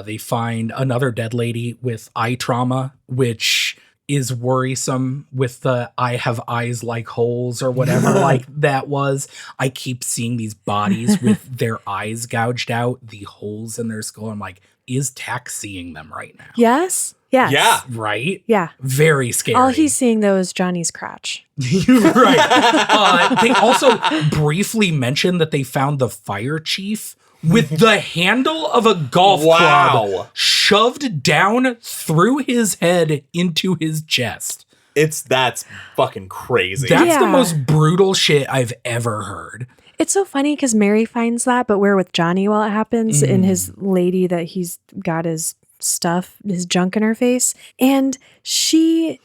They find another dead lady with eye trauma, which is worrisome with the I have eyes like holes or whatever like that was. I keep seeing these bodies with their eyes gouged out, the holes in their skull. I'm like, is Tack seeing them right now? Yes. Yes. Yeah. Right? Yeah. Very scary. All he's seeing though is Johnny's crotch. Right. They also briefly mentioned that they found the fire chief with the handle of a golf club shoved down through his head into his chest. That's fucking crazy. That's the most brutal shit I've ever heard. It's so funny because Mary finds that, but we're with Johnny while it happens, and his lady that he's got his stuff, his junk in her face. And we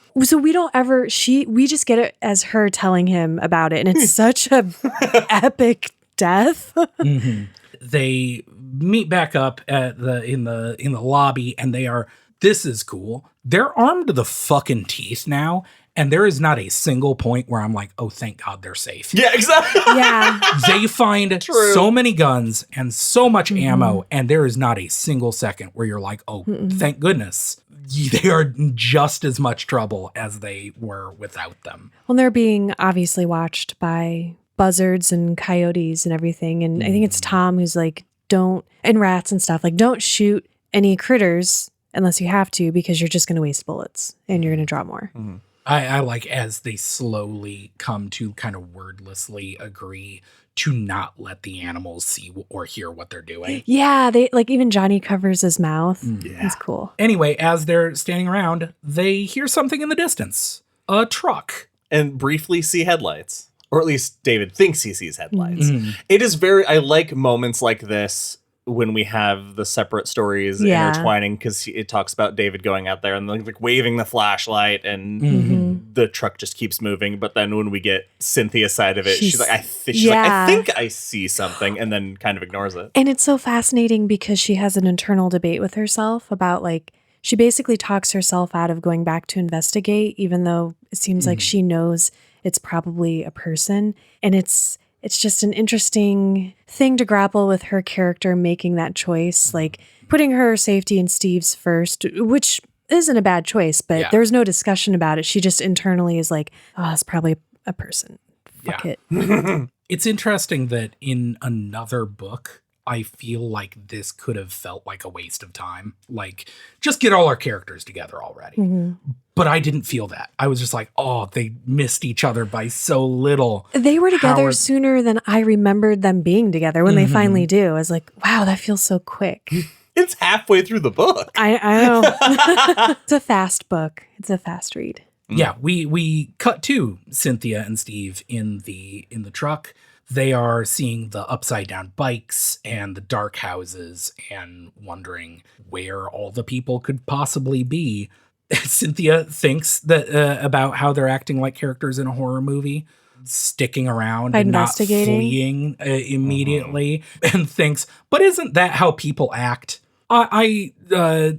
just get it as her telling him about it. And it's such a epic death. They meet back up at in the lobby, and this is cool. They're armed to the fucking teeth now. And there is not a single point where I'm like, oh, thank God they're safe. Yeah, exactly. Yeah. They find so many guns and so much ammo, and there is not a single second where you're like, oh, thank goodness. They are just as much trouble as they were without them. Well, they're being obviously watched by buzzards and coyotes and everything. And I think it's Tom who's like, and rats and stuff, like, don't shoot any critters unless you have to, because you're just going to waste bullets and you're going to draw more. I like as they slowly come to kind of wordlessly agree to not let the animals see or hear what they're doing. Yeah, they like even Johnny covers his mouth. Yeah. It's cool. Anyway, as they're standing around, they hear something in the distance. A truck. And briefly see headlights. Or at least David thinks he sees headlights. It is I like moments like this when we have the separate stories intertwining, because it talks about David going out there and like waving the flashlight and the truck just keeps moving. But then when we get Cynthia's side of it, she's like, I think I see something, and then kind of ignores it. And it's so fascinating because she has an internal debate with herself about like, she basically talks herself out of going back to investigate, even though it seems like she knows it's probably a person. And it's just an interesting thing to grapple with her character making that choice, like putting her safety and Steve's first, which isn't a bad choice, but there's no discussion about it. She just internally is like, oh, it's probably a person. Fuck it. It's interesting that in another book, I feel like this could have felt like a waste of time. Like, just get all our characters together already. Mm-hmm. But I didn't feel that. I was just like, oh, they missed each other by so little. They were together sooner than I remembered them being together when they finally do. I was like, wow, that feels so quick. It's halfway through the book. I know. It's a fast book. It's a fast read. Yeah, we cut to Cynthia and Steve in the truck. They are seeing the upside down bikes and the dark houses and wondering where all the people could possibly be. Cynthia thinks that about how they're acting like characters in a horror movie, sticking around and not fleeing immediately, and thinks, but isn't that how people act? I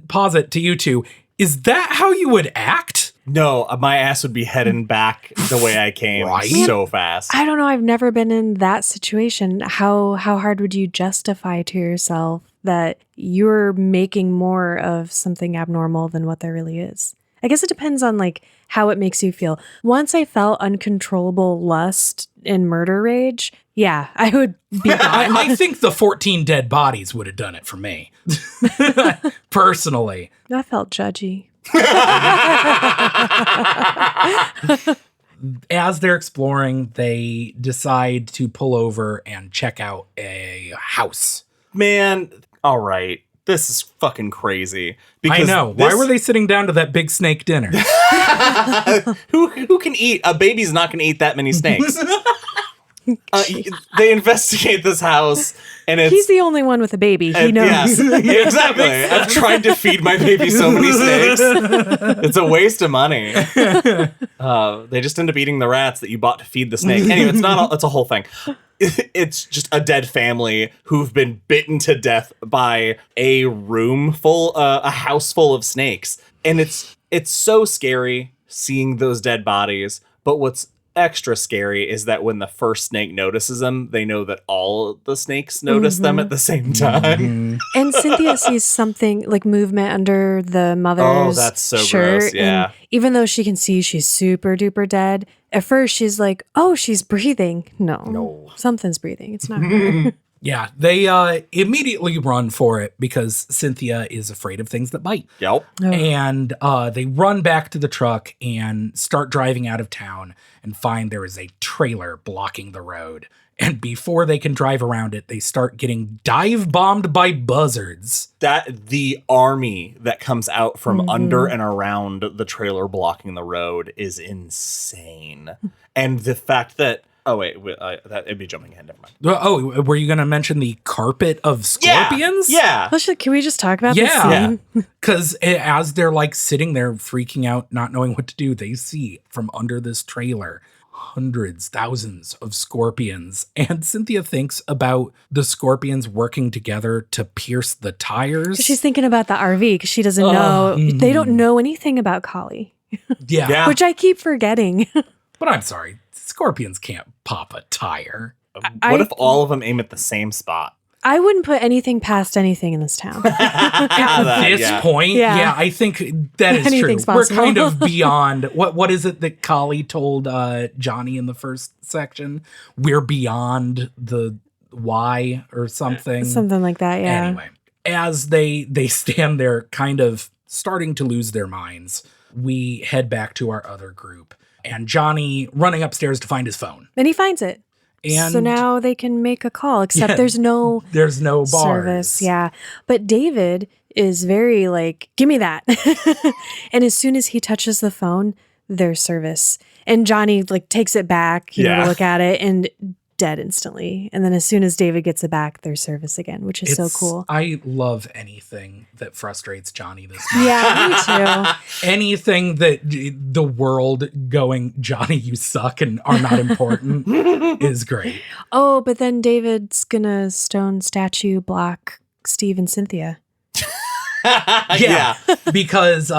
posit to you two, is that how you would act? No, my ass would be heading back the way I came so fast. I don't know. I've never been in that situation. How hard would you justify to yourself that you're making more of something abnormal than what there really is? I guess it depends on like how it makes you feel. Once I felt uncontrollable lust and murder rage, yeah, I would be gone. I think the 14 dead bodies would have done it for me. Personally. I felt judgy. As they're exploring, they decide to pull over and check out a house. Man, all right. This is fucking crazy. I know. Why were they sitting down to that big snake dinner? Who can eat? A baby's not going to eat that many snakes. They investigate this house, and he's the only one with a baby. He knows. Yeah, exactly. I've tried to feed my baby so many snakes. It's a waste of money. They just end up eating the rats that you bought to feed the snake. Anyway, it's a whole thing. It's just a dead family who've been bitten to death by a house full of snakes, and it's so scary seeing those dead bodies. But what's extra scary is that when the first snake notices them, they know that all the snakes notice them at the same time. And Cynthia sees something like movement under the mother's that's so shirt. Gross, yeah. And even though she can see she's super duper dead, at first she's like, oh, she's breathing. No. Something's breathing. It's not her. Yeah, they immediately run for it because Cynthia is afraid of things that bite. Yep. Oh. And they run back to the truck and start driving out of town and find there is a trailer blocking the road. And before they can drive around it, they start getting dive bombed by buzzards. That the army that comes out from under and around the trailer blocking the road is insane. And the fact that that'd be jumping ahead. Never mind. Oh, were you going to mention the carpet of scorpions? Yeah. Can we just talk about this scene? Because as they're like sitting there freaking out, not knowing what to do, they see from under this trailer hundreds, thousands of scorpions. And Cynthia thinks about the scorpions working together to pierce the tires. She's thinking about the RV because she doesn't know. They don't know anything about Collie. Yeah. Which I keep forgetting. But I'm sorry. Scorpions can't pop a tire. What if all of them aim at the same spot? I wouldn't put anything past anything in this town. At this point, I think that is true. Possible. We're kind of beyond what is it that Collie told Johnny in the first section? We're beyond the why or something. Something like that, yeah. Anyway, as they stand there kind of starting to lose their minds, we head back to our other group. And Johnny running upstairs to find his phone. And he finds it. And so now they can make a call, except there's no bars. Service. Yeah. But David is very like, give me that. And as soon as he touches the phone, there's service. And Johnny like takes it back, to look at it, and dead instantly. And then as soon as David gets it back, there's service again, which is so cool. I love anything that frustrates Johnny this much. Yeah, me too. Anything that the world going, Johnny, you suck and are not important is great. Oh, but then David's gonna stone statue block Steve and Cynthia. Because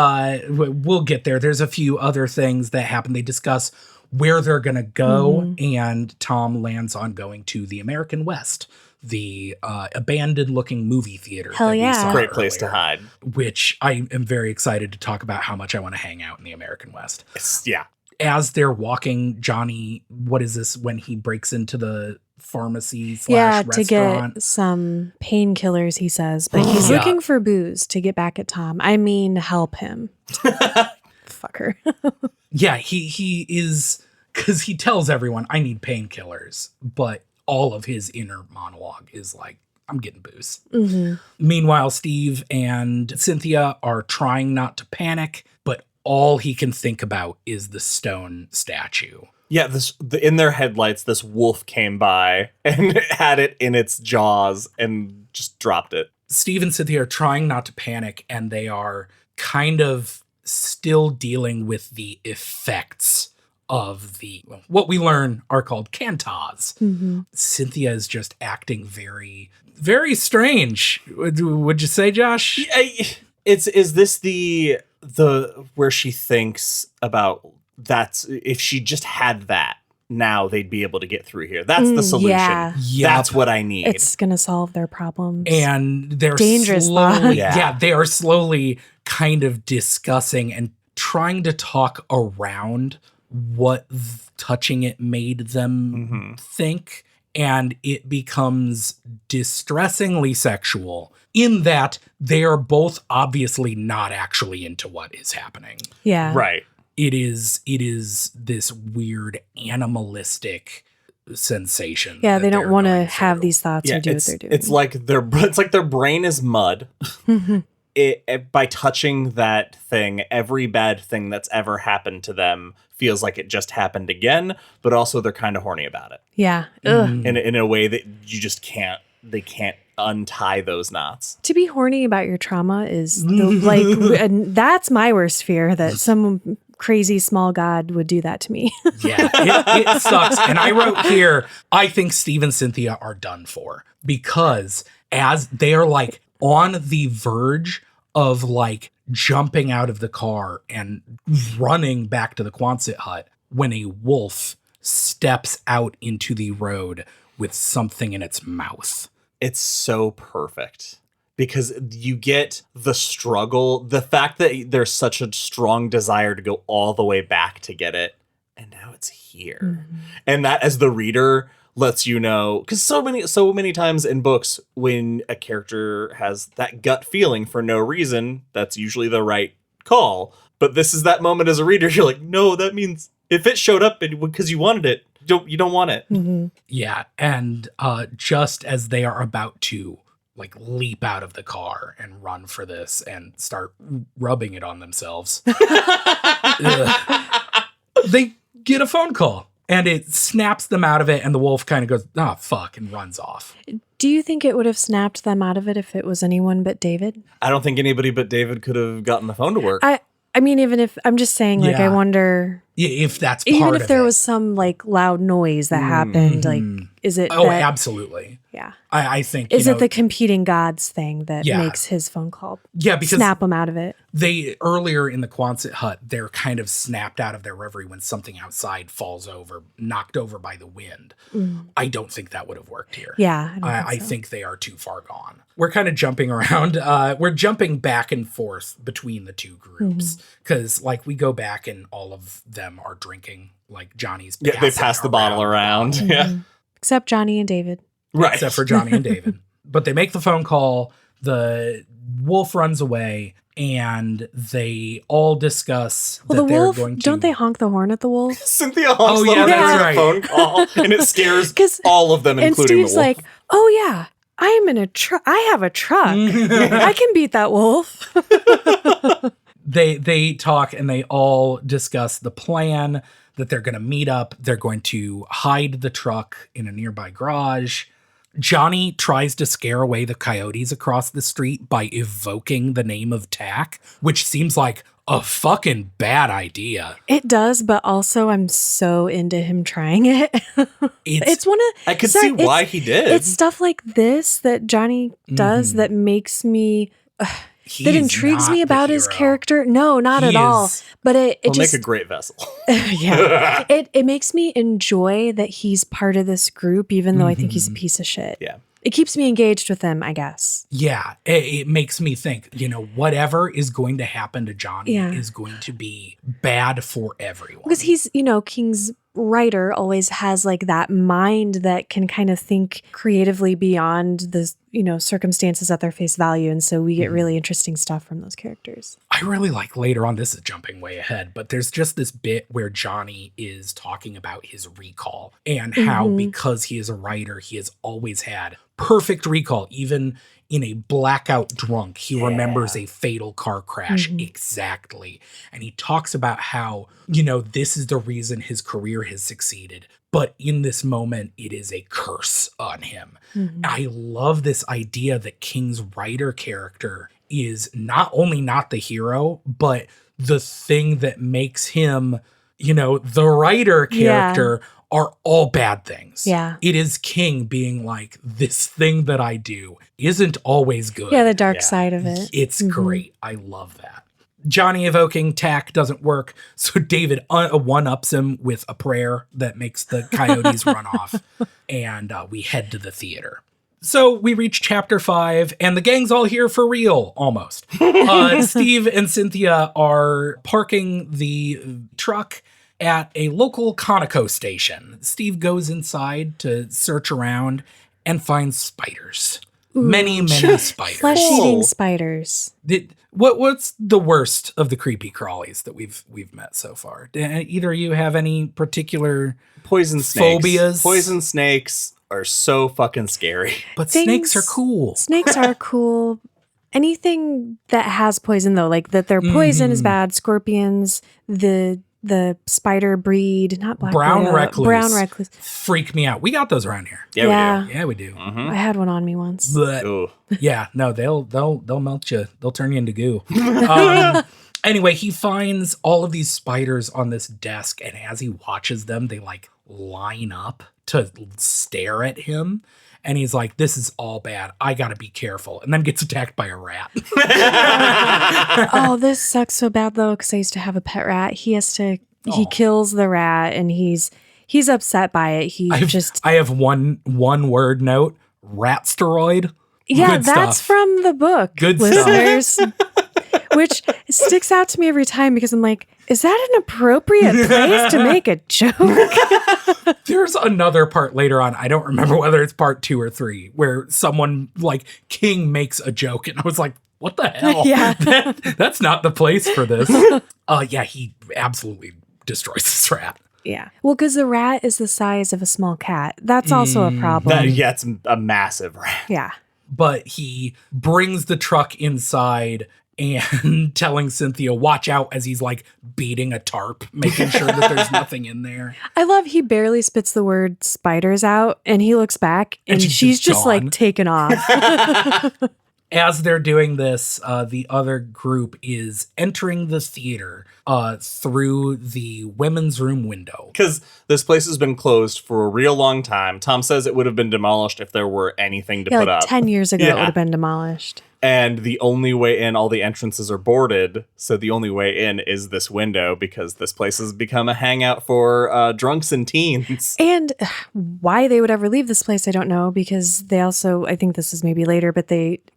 we'll get there. There's a few other things that happen. They discuss where they're going to go. And Tom lands on going to the American West, the abandoned looking movie theater. Hell yeah. It's a great place to hide. Which I am very excited to talk about how much I want to hang out in the American West. Yeah. As they're walking, Johnny, what is this when he breaks into the pharmacy / to restaurant? get some painkillers, he says, but he's looking for booze to get back at Tom. I mean, help him. Fucker. Yeah, he is, because he tells everyone, I need painkillers, but all of his inner monologue is like, I'm getting booze. Meanwhile, Steve and Cynthia are trying not to panic, but all he can think about is the stone statue. Yeah, in their headlights, this wolf came by and had it in its jaws and just dropped it. Steve and Cynthia are trying not to panic, and they are kind of still dealing with the effects of what we learn are called kantas. Cynthia is just acting very, very strange. Would you say, Josh? Is this the where she thinks about that's if she just had that, now they'd be able to get through here. That's the solution. Yeah. That's what I need. It's going to solve their problems. And they're Dangerous slowly, thought. they are slowly kind of discussing and trying to talk around what touching it made them think. And it becomes distressingly sexual in that they are both obviously not actually into what is happening. Yeah. Right. It is this weird animalistic sensation. Yeah, they don't want to have these thoughts or do what they're doing. It's like their brain is mud. By touching that thing, every bad thing that's ever happened to them feels like it just happened again, but also they're kind of horny about it. Yeah. In a way that you just can't untie those knots. To be horny about your trauma is and that's my worst fear, that some crazy small god would do that to me. Yeah, it sucks. And I wrote here, I think Steve and Cynthia are done for, because as they are like on the verge of like jumping out of the car and running back to the Quonset hut when a wolf steps out into the road with something in its mouth. It's so perfect because you get the struggle, the fact that there's such a strong desire to go all the way back to get it. And now it's here. And that, as the reader, lets you know, because so many times in books, when a character has that gut feeling for no reason, that's usually the right call. But this is that moment as a reader, you're like, no, that means if it showed up because you wanted it, you don't want it. Yeah, and just as they are about to like leap out of the car and run for this and start rubbing it on themselves, they get a phone call. And it snaps them out of it, and the wolf kind of goes, oh, fuck, and runs off. Do you think it would have snapped them out of it if it was anyone but David? I don't think anybody but David could have gotten the phone to work. I mean, even if, I'm just saying, like, I wonder... If that's part of it. Even if there was some, like, loud noise that happened, like, is it... Oh, absolutely. Yeah. I think, Is it the competing gods thing that makes his phone call because snap him out of it? They, earlier in the Quonset hut, they're kind of snapped out of their reverie when something outside falls over, knocked over by the wind. I don't think that would have worked here. Yeah. I think they are too far gone. We're kind of jumping around. We're jumping back and forth between the two groups because, like, we go back and all of them are drinking. Like, Johnny's they pass the bottle around. Yeah. Except Johnny and David. Right. Except for Johnny and David. But they make the phone call. The wolf runs away, and they all discuss Well, that the they're wolf, going to... don't they honk the horn at the wolf? Cynthia honks the horn that's at right. the phone call, and it scares all of them, and including Steve's the wolf. like, oh yeah, I'm in a truck. I have a truck. I can beat that wolf. They talk, and they all discuss the plan that they're going to meet up. They're going to hide the truck in a nearby garage. Johnny tries to scare away the coyotes across the street by evoking the name of Tack, which seems like a fucking bad idea. It does, but also I'm so into him trying it. It's one of... I could see why he did. It's stuff like this that Johnny does that makes me... that intrigues me about his character. No, not at all. But it will just make a great vessel. Yeah. It makes me enjoy that he's part of this group, even though I think he's a piece of shit. Yeah. It keeps me engaged with him, I guess. Yeah. It makes me think, whatever is going to happen to Johnny is going to be bad for everyone. Because he's, King's writer always has like that mind that can kind of think creatively beyond the, circumstances at their face value. And so we get really interesting stuff from those characters. I really like later on, this is jumping way ahead, but there's just this bit where Johnny is talking about his recall and how because he is a writer, he has always had perfect recall. Even in a blackout drunk, he remembers a fatal car crash exactly. And he talks about how, this is the reason his career has succeeded. But in this moment, it is a curse on him. I love this idea that King's writer character is not only not the hero, but the thing that makes him, the writer character are all bad things. Yeah. It is King being like, this thing that I do isn't always good. Yeah, the dark side of it. It's great. I love that. Johnny evoking tack doesn't work, so David one-ups him with a prayer that makes the coyotes run off, and we head to the theater. So we reach chapter 5, and the gang's all here for real, almost. Steve and Cynthia are parking the truck at a local Conoco station. Steve goes inside to search around and finds spiders. Ooh, many spiders. Flesh-eating spiders. What's the worst of the creepy crawlies that we've met so far? Do either of you have any particular poison snakes? Phobias? Poison snakes are so fucking scary. But snakes are cool. Snakes are cool. Anything that has poison, though, like that their poison is bad. Scorpions, the spider breed, not black brown recluse. Freak me out. We got those around here. Yeah, we do. I had one on me once. But, yeah, no, they'll melt you. They'll turn you into goo. Anyway, he finds all of these spiders on this desk, and as he watches them, they like line up to stare at him. And he's like, this is all bad. I got to be careful. And then gets attacked by a rat. Oh, this sucks so bad, though, because I used to have a pet rat. He kills the rat, and he's upset by it. I have one word note, rat steroid. Yeah, Good that's stuff. From the book, Good listeners. Stuff. Which sticks out to me every time because I'm like, is that an appropriate place to make a joke? There's another part later on, I don't remember whether it's part 2 or 3, where someone like King makes a joke, and I was like, what the hell? Yeah. That's not the place for this. Yeah, he absolutely destroys this rat. Yeah. Well, because the rat is the size of a small cat. That's also a problem. It's a massive rat. Yeah. But he brings the truck inside and telling Cynthia, watch out, as he's like beating a tarp, making sure that there's nothing in there. I love he barely spits the word spiders out, and he looks back and she's just like taken off. As they're doing this, the other group is entering the theater through the women's room window. Because this place has been closed for a real long time. Tom says it would have been demolished if there were anything to put up. 10 years ago, it would have been demolished. And the only way in, all the entrances are boarded. So the only way in is this window, because this place has become a hangout for drunks and teens. And why they would ever leave this place, I don't know, because they also, I think this is maybe later, but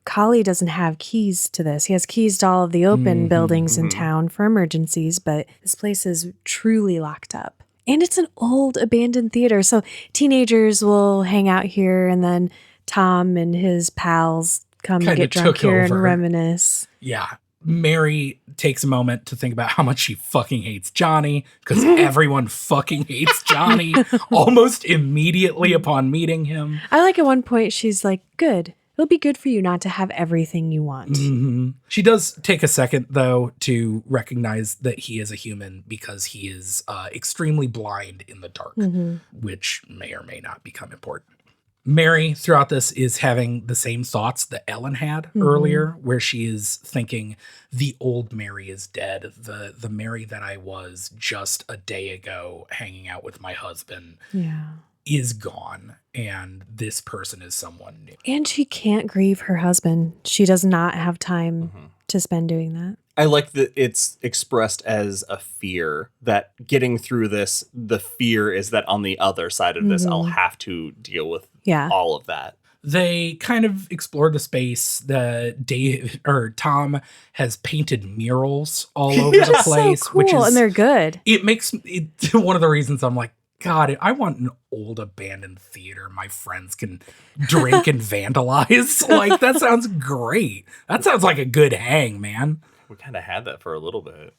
Collie doesn't have keys to this. He has keys to all of the open buildings in town for emergencies, but this place is truly locked up. And it's an old abandoned theater. So teenagers will hang out here, and then Tom and his pals come and get drunk here and reminisce. Yeah. Mary takes a moment to think about how much she fucking hates Johnny, because everyone fucking hates Johnny almost immediately upon meeting him. I like at one point she's like, good. It'll be good for you not to have everything you want. Mm-hmm. She does take a second, though, to recognize that he is a human because he is extremely blind in the dark, which may or may not become important. Mary, throughout this, is having the same thoughts that Ellen had earlier, where she is thinking, the old Mary is dead. The Mary that I was just a day ago hanging out with my husband is gone, and this person is someone new. And she can't grieve her husband. She does not have time to spend doing that. I like that it's expressed as a fear that getting through this, the fear is that on the other side of this, I'll have to deal with all of that. They kind of explore the space. Tom has painted murals all over the place, so cool, and they're good. It makes it one of the reasons I'm like, God, I want an old abandoned theater my friends can drink and vandalize. Like, that sounds great. That sounds like a good hang, man. We kind of had that for a little bit.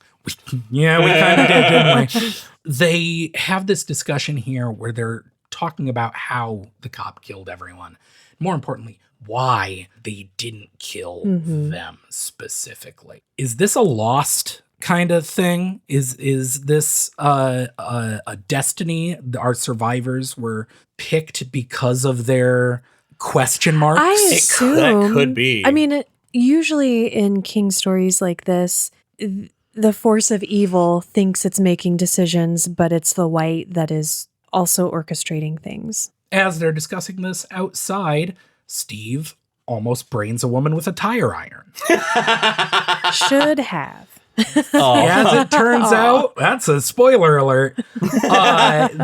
Yeah, we kind of did, didn't we? They have this discussion here where they're talking about how the cop killed everyone. More importantly, why they didn't kill them specifically. Is this a Lost kind of thing? Is this a destiny? Our survivors were picked because of their question marks? I assume that could be. I mean, usually in King stories like this, the force of evil thinks it's making decisions, but it's the white that is also orchestrating things. As they're discussing this outside, Steve almost brains a woman with a tire iron. Should have. As it turns out, that's a spoiler alert.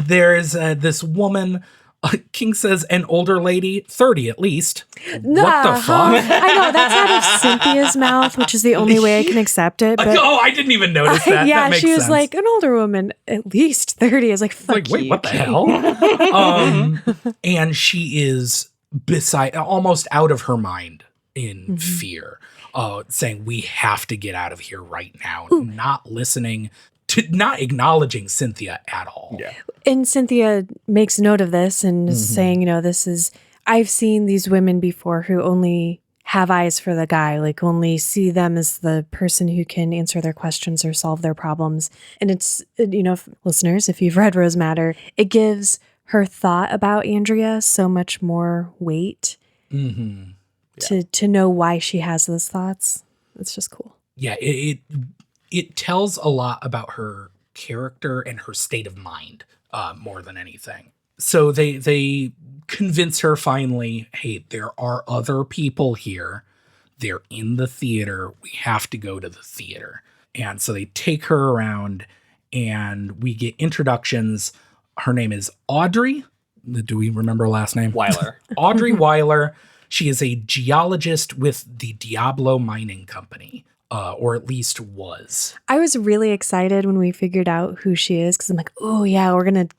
There's this woman, King says an older lady, 30 at least. What the fuck? I know, that's out of Cynthia's mouth, which is the only way I can accept it. But I didn't even notice that. Yeah, that makes she was sense. like, an older woman, at least 30. I was like, fuck wait, you, what the King. hell? And she is almost out of her mind in fear, saying, we have to get out of here right now. Not listening to, not acknowledging Cynthia at all. Yeah. And Cynthia makes note of this and is saying, I've seen these women before who only have eyes for the guy, like only see them as the person who can answer their questions or solve their problems. And it's, listeners, if you've read Rose Madder, it gives her thought about Andrea so much more weight to know why she has those thoughts. It's just cool. Yeah, it tells a lot about her character and her state of mind more than anything. So they convince her finally, hey, there are other people here. They're in the theater. We have to go to the theater. And so they take her around and we get introductions. Her name is Audrey. Do we remember her last name? Weiler. Audrey Weiler. She is a geologist with the Diablo Mining Company. Or at least was. I was really excited when we figured out who she is because I'm like, oh yeah, we're gonna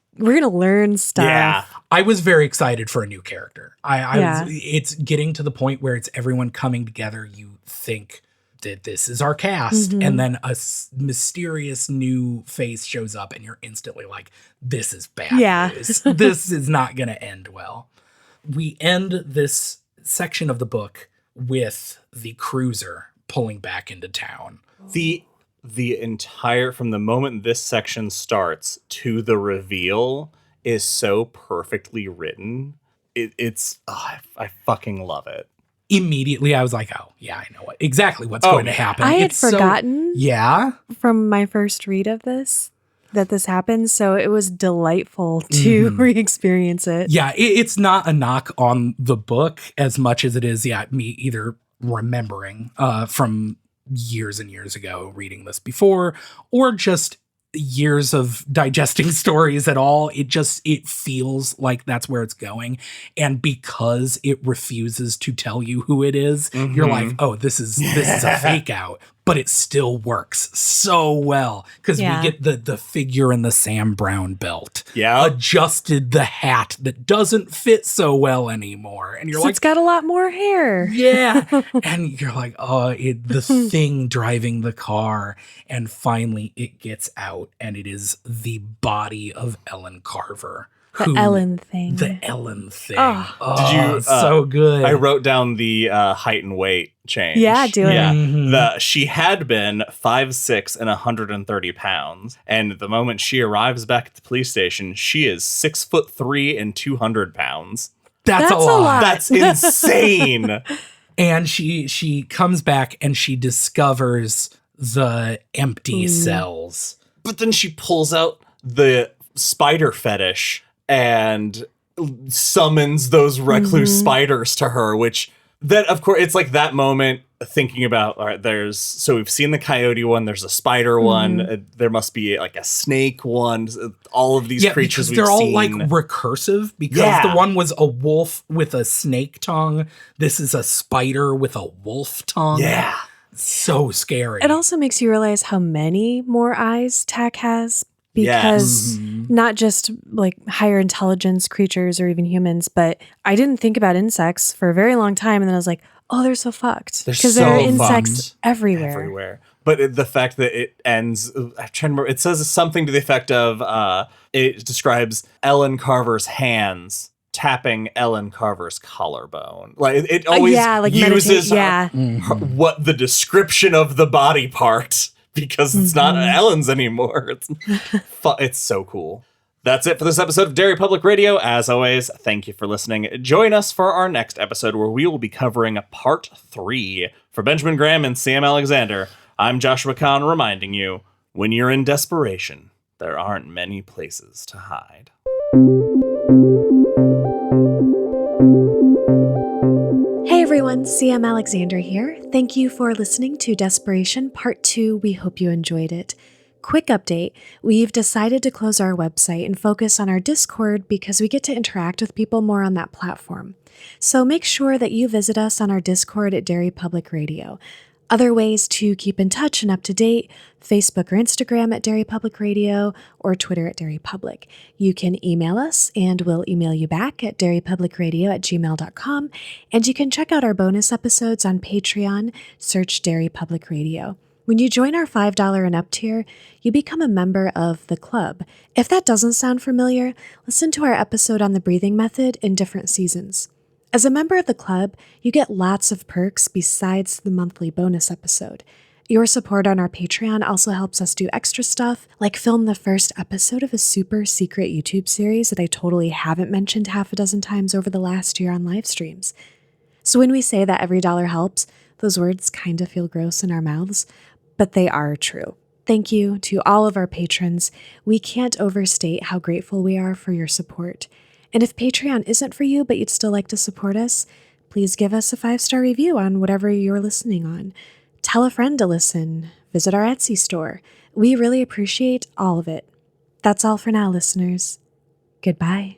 learn stuff. Yeah. I was very excited for a new character. It's getting to the point where it's everyone coming together. You think that this is our cast, and then a mysterious new face shows up, and you're instantly like, this is bad news. This is not going to end well. We end this section of the book with the cruiser pulling back into town. The entire, from the moment this section starts to the reveal is so perfectly written. I fucking love it. Immediately I was like, oh yeah, I know exactly what's going to happen. I had forgotten from my first read of this that this happened, so it was delightful to re-experience it. Yeah, it's not a knock on the book as much as it is me either remembering from years and years ago reading this before, or just years of digesting stories at all. It feels like that's where it's going. And because it refuses to tell you who it is, you're like, oh, this is a fake out. But it still works so well because we get the figure in the Sam Brown belt. Yeah. Adjusted the hat that doesn't fit so well anymore. And you're like, it's got a lot more hair. Yeah. And you're like, oh, the thing driving the car. And finally it gets out and it is the body of Ellen Carver. The Ellen thing. The Ellen thing. Oh. Did you? So good. I wrote down the height and weight change. Yeah, do it. Yeah. She had been 5'6" and 130 pounds. And the moment she arrives back at the police station, she is 6'3" and 200 pounds. That's a lot. That's insane. And she comes back and she discovers the empty cells. But then she pulls out the spider fetish and summons those recluse spiders to her, which then, of course, it's like that moment thinking about, all right, so we've seen the coyote one, there's a spider one, there must be like a snake one, all of these creatures because they're all seen. like recursive, because the one was a wolf with a snake tongue. This is a spider with a wolf tongue. Yeah. So scary. It also makes you realize how many more eyes Tack has, because not just like higher intelligence creatures or even humans, but I didn't think about insects for a very long time. And then I was like, oh, they're so fucked. Because there are insects everywhere. But the fact that it ends, I'm trying to remember, it says something to the effect of, it describes Ellen Carver's hands tapping Ellen Carver's collarbone. Like it always uses what the description of the body part, because it's not Ellen's anymore. It's so cool. That's it for this episode of Derry Public Radio. As always, thank you for listening. Join us for our next episode, where we will be covering part 3. For Benjamin Graham and Sam Alexander, I'm Joshua Kahn, reminding you, when you're in desperation, there aren't many places to hide. Hey everyone, CM Alexander here. Thank you for listening to Desperation Part 2. We hope you enjoyed it. Quick update, we've decided to close our website and focus on our Discord because we get to interact with people more on that platform. So make sure that you visit us on our Discord at Derry Public Radio. Other ways to keep in touch and up to date, Facebook or Instagram at Derry Public Radio, or Twitter at Derry Public. You can email us and we'll email you back at derrypublicradio@gmail.com. And you can check out our bonus episodes on Patreon, search Derry Public Radio. When you join our $5 and up tier, you become a member of the club. If that doesn't sound familiar, listen to our episode on the breathing method in different seasons. As a member of the club, you get lots of perks besides the monthly bonus episode. Your support on our Patreon also helps us do extra stuff, like film the first episode of a super secret YouTube series that I totally haven't mentioned half a dozen times over the last year on live streams. So when we say that every dollar helps, those words kind of feel gross in our mouths, but they are true. Thank you to all of our patrons. We can't overstate how grateful we are for your support. And if Patreon isn't for you, but you'd still like to support us, please give us a 5-star review on whatever you're listening on. Tell a friend to listen. Visit our Etsy store. We really appreciate all of it. That's all for now, listeners. Goodbye.